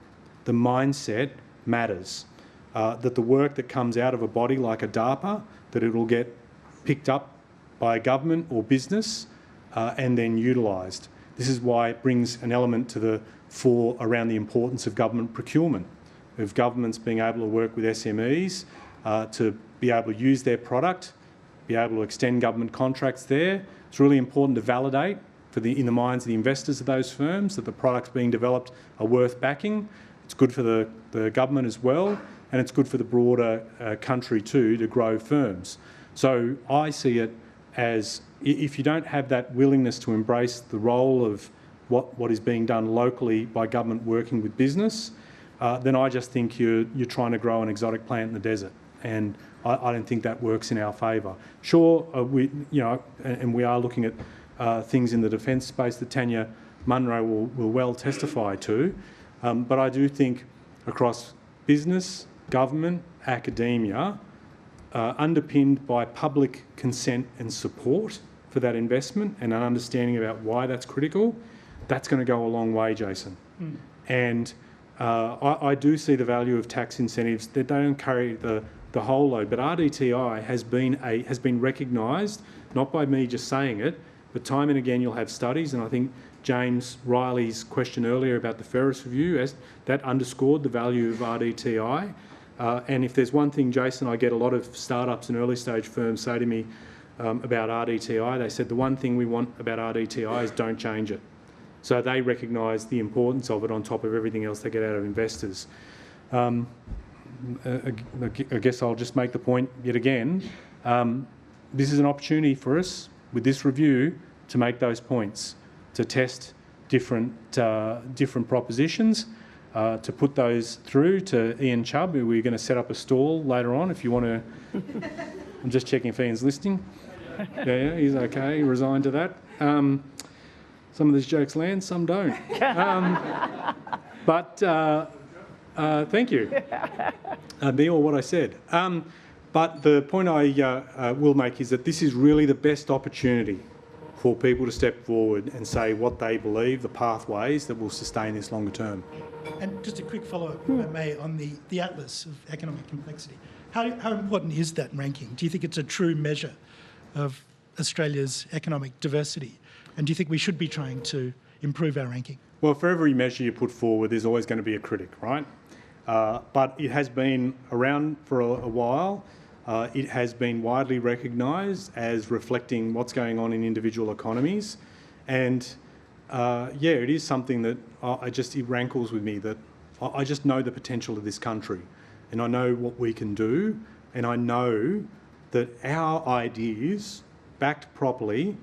The mindset matters. That the work that comes out of a body like a DARPA, that it'll get picked up by a government or business and then utilised. This is why it brings an element to the fore around the importance of government procurement, of governments being able to work with SMEs to be able to use their product, be able to extend government contracts there. It's really important to validate in the minds of the investors of those firms that the products being developed are worth backing. It's good for the government as well, and it's good for the broader country too to grow firms. So I see it as, if you don't have that willingness to embrace the role of what is being done locally by government working with business, then I just think you're trying to grow an exotic plant in the desert, and I don't think that works in our favour. Sure, we are looking at things in the defence space that Tanya Munro will well testify to, but I do think across business, government, academia, underpinned by public consent and support for that investment and an understanding about why that's critical, that's going to go a long way, Jason. And I do see the value of tax incentives. They don't carry the whole load, but RDTI has been recognised, not by me just saying it, but time and again you'll have studies, and I think James Riley's question earlier about the Ferris Review, that underscored the value of RDTI. And if there's one thing, Jason, I get a lot of startups and early stage firms say to me about RDTI, they said the one thing we want about RDTI is don't change it. So they recognise the importance of it on top of everything else they get out of investors. I guess I'll just make the point yet again. This is an opportunity for us with this review to make those points, to test different propositions, to put those through to Ian Chubb, who we're going to set up a stall later on if you want to. I'm just checking if Ian's listening. Yeah, he's okay, resigned to that. Some of these jokes land, some don't. But thank you. Me or what I said. But the point I will make is that this is really the best opportunity for people to step forward and say what they believe, the pathways that will sustain this longer term. And just a quick follow-up, if I may, on the Atlas of Economic Complexity. How important is that ranking? Do you think it's a true measure of Australia's economic diversity? And do you think we should be trying to improve our ranking? Well, for every measure you put forward, there's always going to be a critic, right? But it has been around for a while. It has been widely recognised as reflecting what's going on in individual economies. And it is something that it rankles with me, that I just know the potential of this country, and I know what we can do, and I know that our ideas, backed properly,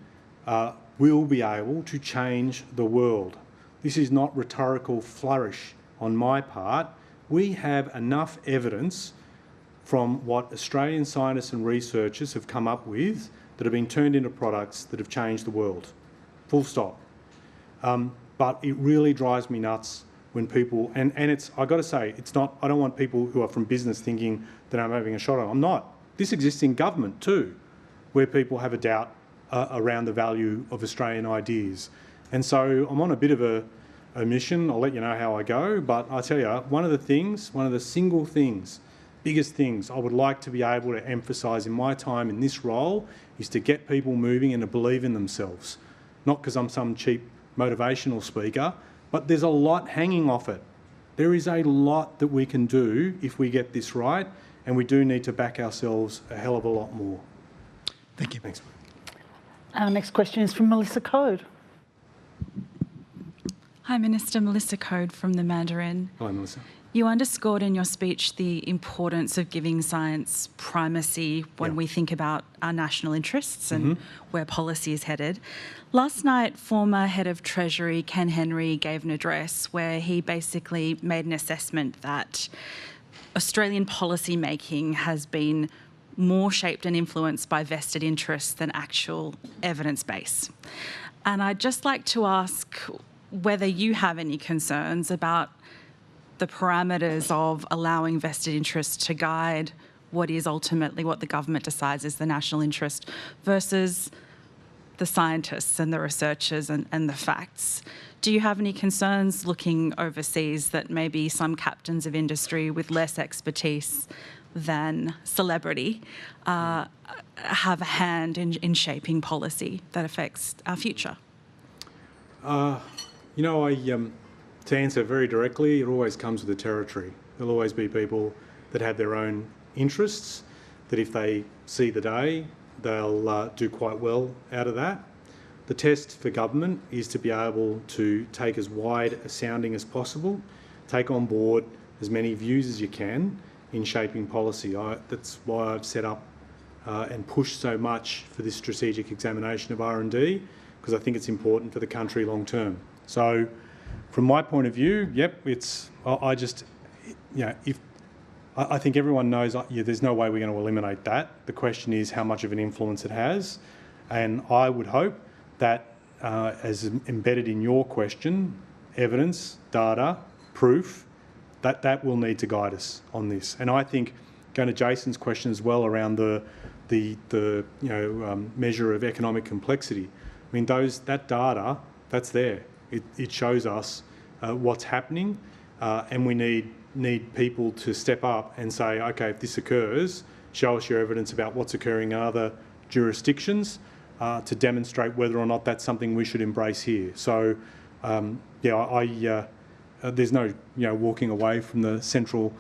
will be able to change the world. This is not rhetorical flourish on my part. We have enough evidence from what Australian scientists and researchers have come up with that have been turned into products that have changed the world. Full stop. But it really drives me nuts when people, and it's, I've got to say, it's not, I don't want people who are from business thinking that I'm having a shot at them. I'm not. This exists in government too, where people have a doubt around the value of Australian ideas. And so I'm on a bit of a mission. I'll let you know how I go, but I tell you, one of the single things, biggest things I would like to be able to emphasise in my time in this role is to get people moving and to believe in themselves. Not because I'm some cheap motivational speaker, but there's a lot hanging off it. There is a lot that we can do if we get this right, and we do need to back ourselves a hell of a lot more. Thank you. Thanks. Our next question is from Melissa Code. Hi, Minister. Melissa Code from the Mandarin. Hello, Melissa. You underscored in your speech the importance of giving science primacy when we think about our national interests and where policy is headed. Last night, former Head of Treasury Ken Henry gave an address where he basically made an assessment that Australian policy making has been more shaped and influenced by vested interests than actual evidence base. And I'd just like to ask whether you have any concerns about the parameters of allowing vested interests to guide what is ultimately what the government decides is the national interest versus the scientists and the researchers and the facts. Do you have any concerns looking overseas that maybe some captains of industry with less expertise than celebrity have a hand in shaping policy that affects our future? To answer very directly, it always comes with the territory. There'll always be people that have their own interests, that if they see the day, they'll do quite well out of that. The test for government is to be able to take as wide a sounding as possible, take on board as many views as you can in shaping policy. That's why I've set up and pushed so much for this strategic examination of R&D, because I think it's important for the country long term. So, from my point of view, I think everyone knows there's no way we're going to eliminate that. The question is how much of an influence it has. And I would hope that, as embedded in your question, evidence, data, proof, that will need to guide us on this. And I think, going to Jason's question as well around the measure of economic complexity, I mean, that data, that's there. It shows us what's happening, and we need people to step up and say, okay, if this occurs, show us your evidence about what's occurring in other jurisdictions to demonstrate whether or not that's something we should embrace here. So, there's no walking away from the central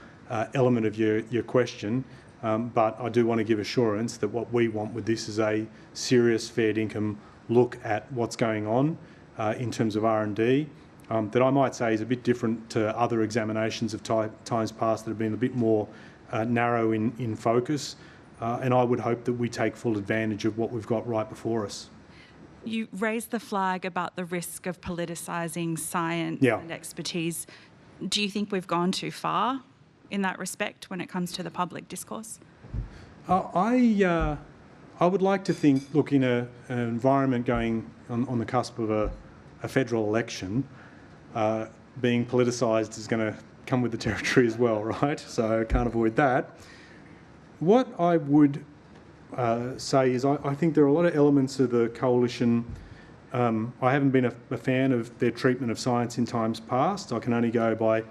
element of your question, but I do want to give assurance that what we want with this is a serious fair income look at what's going on in terms of R&D, that I might say is a bit different to other examinations of times past that have been a bit more narrow in focus, and I would hope that we take full advantage of what we've got right before us. You raised the flag about the risk of politicizing science and expertise. Do you think we've gone too far in that respect when it comes to the public discourse? I would like to think, look, in an environment going on the cusp of a federal election, being politicised is going to come with the territory as well, right? So I can't avoid that. What I would say is I think there are a lot of elements of the coalition. I haven't been a fan of their treatment of science in times past. I can only go by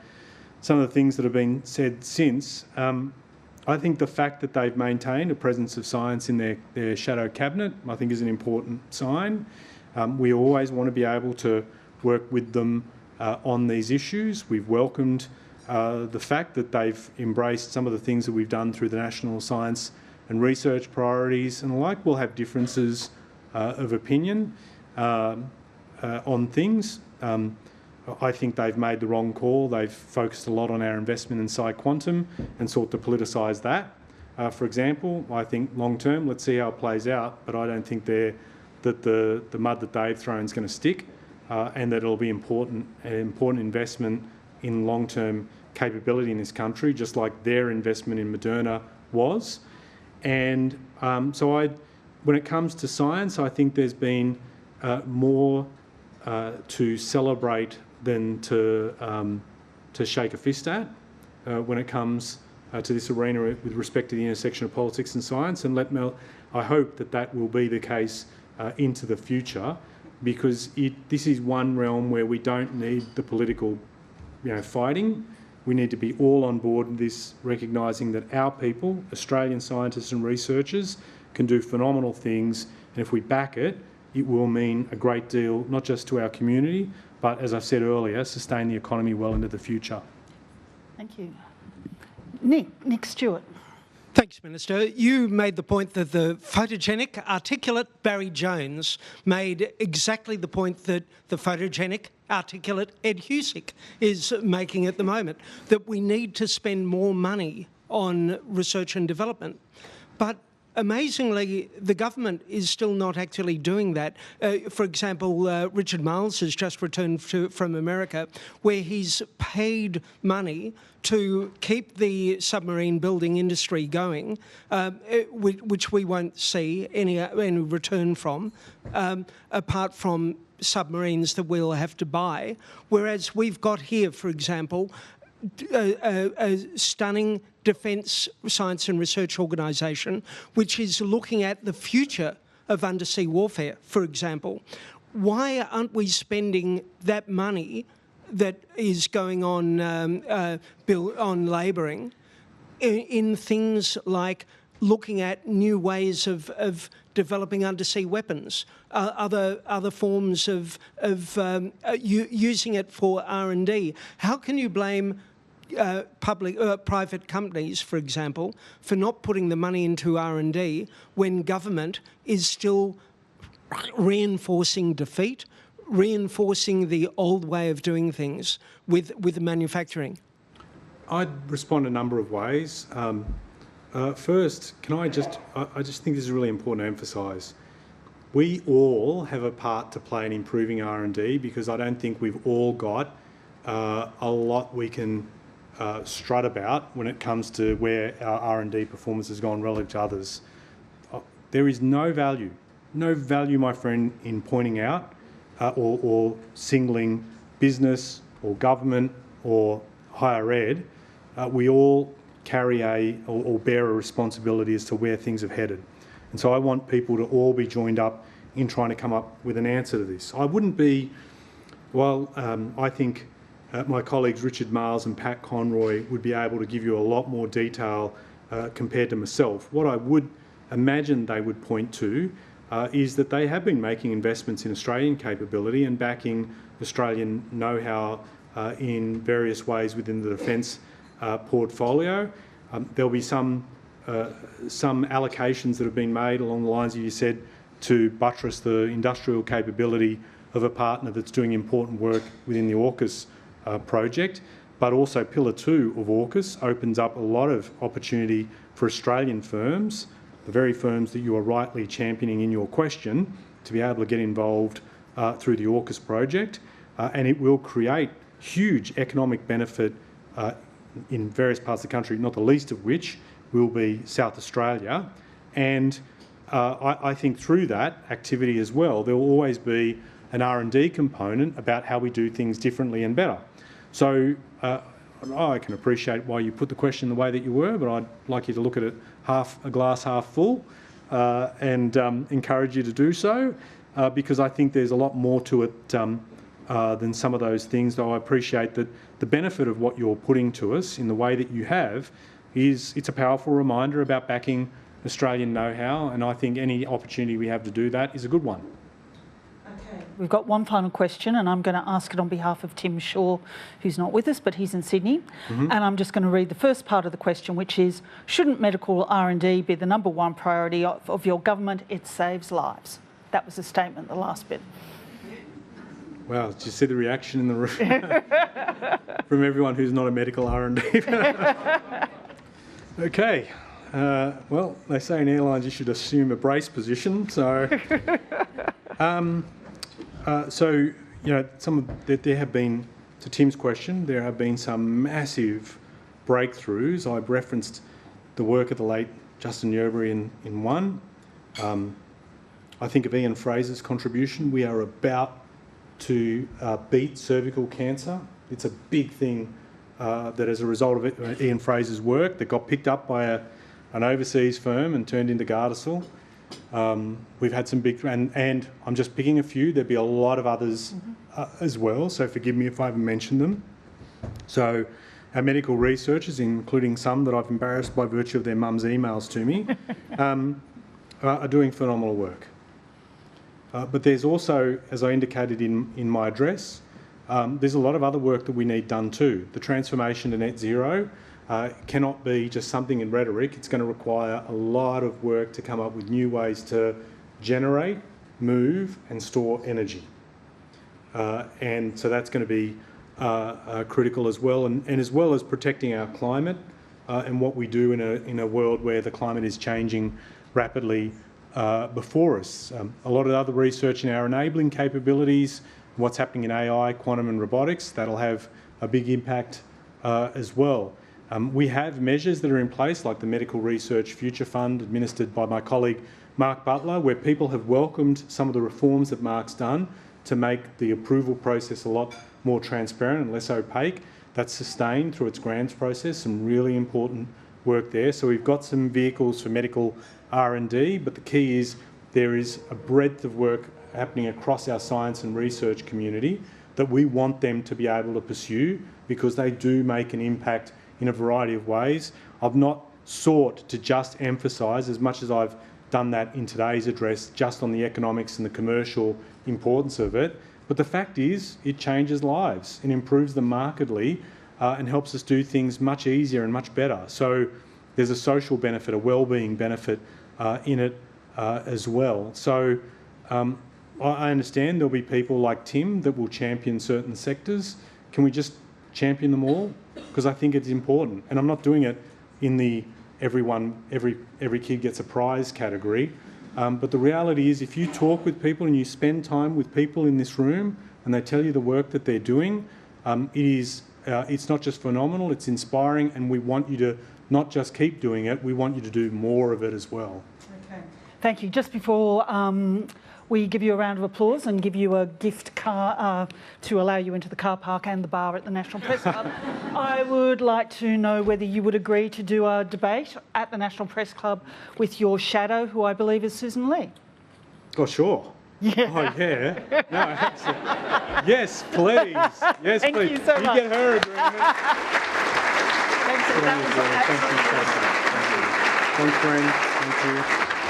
some of the things that have been said since. I think the fact that they've maintained a presence of science in their shadow cabinet, I think, is an important sign. We always want to be able to work with them on these issues. We've welcomed the fact that they've embraced some of the things that we've done through the national science and research priorities and the like. We'll have differences of opinion on things. I think they've made the wrong call. They've focused a lot on our investment in psi-quantum and sought to politicise that. For example, I think long term, let's see how it plays out, but I don't think that the mud that they've thrown is going to stick, and that it'll be an important investment in long-term capability in this country, just like their investment in Moderna was. And when it comes to science, I think there's been more to celebrate than to shake a fist at when it comes to this arena with respect to the intersection of politics and science. And I hope that will be the case into the future, because this is one realm where we don't need the political fighting. We need to be all on board with this, recognising that our people, Australian scientists and researchers, can do phenomenal things, and if we back it, it will mean a great deal, not just to our community, but, as I've said earlier, sustain the economy well into the future. Thank you. Nick Stewart. Thanks, Minister. You made the point that the photogenic, articulate Barry Jones made exactly the point that the photogenic, articulate Ed Husic is making at the moment, that we need to spend more money on research and development. But amazingly, the government is still not actually doing that. For example, Richard Marles has just returned from America, where he's paid money to keep the submarine building industry going, which we won't see any return from, apart from submarines that we'll have to buy. Whereas we've got here, for example, a stunning defence science and research organisation which is looking at the future of undersea warfare, for example. Why aren't we spending that money that is going on on labouring in things like looking at new ways of developing undersea weapons, other forms of using it for R&D? How can you blame private companies, for example, for not putting the money into R&D when government is still reinforcing defeat, reinforcing the old way of doing things with manufacturing? I'd respond a number of ways. First, I just think this is really important to emphasise. We all have a part to play in improving R&D, because I don't think we've all got a lot we can strut about when it comes to where our R&D performance has gone relative to others. There is no value, my friend, in pointing out or singling business or government or higher ed. We all carry or bear a responsibility as to where things have headed. And so I want people to all be joined up in trying to come up with an answer to this. I wouldn't be, I think my colleagues Richard Marles and Pat Conroy would be able to give you a lot more detail compared to myself. What I would imagine they would point to is that they have been making investments in Australian capability and backing Australian know-how in various ways within the defence portfolio. There'll be some allocations that have been made along the lines that you said to buttress the industrial capability of a partner that's doing important work within the AUKUS project, but also Pillar 2 of AUKUS opens up a lot of opportunity for Australian firms, the very firms that you are rightly championing in your question, to be able to get involved through the AUKUS project, and it will create huge economic benefit in various parts of the country, not the least of which will be South Australia. And I think through that activity as well, there will always be an R&D component about how we do things differently and better. So I can appreciate why you put the question the way that you were, but I'd like you to look at it a glass half full and encourage you to do so, because I think there's a lot more to it than some of those things, though I appreciate that the benefit of what you're putting to us in the way that you have is it's a powerful reminder about backing Australian know-how, and I think any opportunity we have to do that is a good one. Okay, we've got one final question, and I'm going to ask it on behalf of Tim Shaw, who's not with us, but he's in Sydney. And I'm just going to read the first part of the question, which is, shouldn't medical R&D be the #1 priority of your government? It saves lives. That was the statement, the last bit. Wow, did you see the reaction in the room from everyone who's not a medical R&D? Okay. Well, they say in airlines you should assume a brace position. So, there have been, to Tim's question, there have been some massive breakthroughs. I've referenced the work of the late Justin Yerbury in one. I think of Ian Fraser's contribution. We are about to beat cervical cancer. It's a big thing that as a result of Ian Fraser's work that got picked up by an overseas firm and turned into Gardasil. We've had some big, and I'm just picking a few, there'd be a lot of others as well, so forgive me if I haven't mentioned them. So our medical researchers, including some that I've embarrassed by virtue of their mum's emails to me, are doing phenomenal work. But there's also, as I indicated in my address, there's a lot of other work that we need done too. The transformation to net zero cannot be just something in rhetoric. It's going to require a lot of work to come up with new ways to generate, move and store energy. and so that's going to be critical as well, and as well as protecting our climate and what we do in a world where the climate is changing rapidly before us. A lot of other research in our enabling capabilities, what's happening in AI, quantum and robotics, that'll have a big impact as well. We have measures that are in place, like the Medical Research Future Fund, administered by my colleague Mark Butler, where people have welcomed some of the reforms that Mark's done to make the approval process a lot more transparent and less opaque. That's sustained through its grants process, some really important work there. So we've got some vehicles for medical R&D, but the key is there is a breadth of work happening across our science and research community that we want them to be able to pursue, because they do make an impact in a variety of ways. I've not sought to just emphasise, as much as I've done that in today's address, just on the economics and the commercial importance of it. But the fact is, it changes lives and improves them markedly and helps us do things much easier and much better. So there's a social benefit, a wellbeing benefit in it as well. So I understand there'll be people like Tim that will champion certain sectors. Can we just champion them all? Because I think it's important. And I'm not doing it in the every kid gets a prize category. But the reality is, if you talk with people and you spend time with people in this room and they tell you the work that they're doing, it's not just phenomenal, it's inspiring, and we want you to not just keep doing it, we want you to do more of it as well. Okay, thank you. Just before we give you a round of applause and give you a gift car to allow you into the car park and the bar at the National Press Club, I would like to know whether you would agree to do a debate at the National Press Club with your shadow, who I believe is Susan Lee. Oh, sure. Yeah. Oh, yeah. No, absolutely. Yes, please. Yes, Thank please. you so much. Get her agreement. Thanks, that was Thank you. absolutely Thanks, friends. Thank you.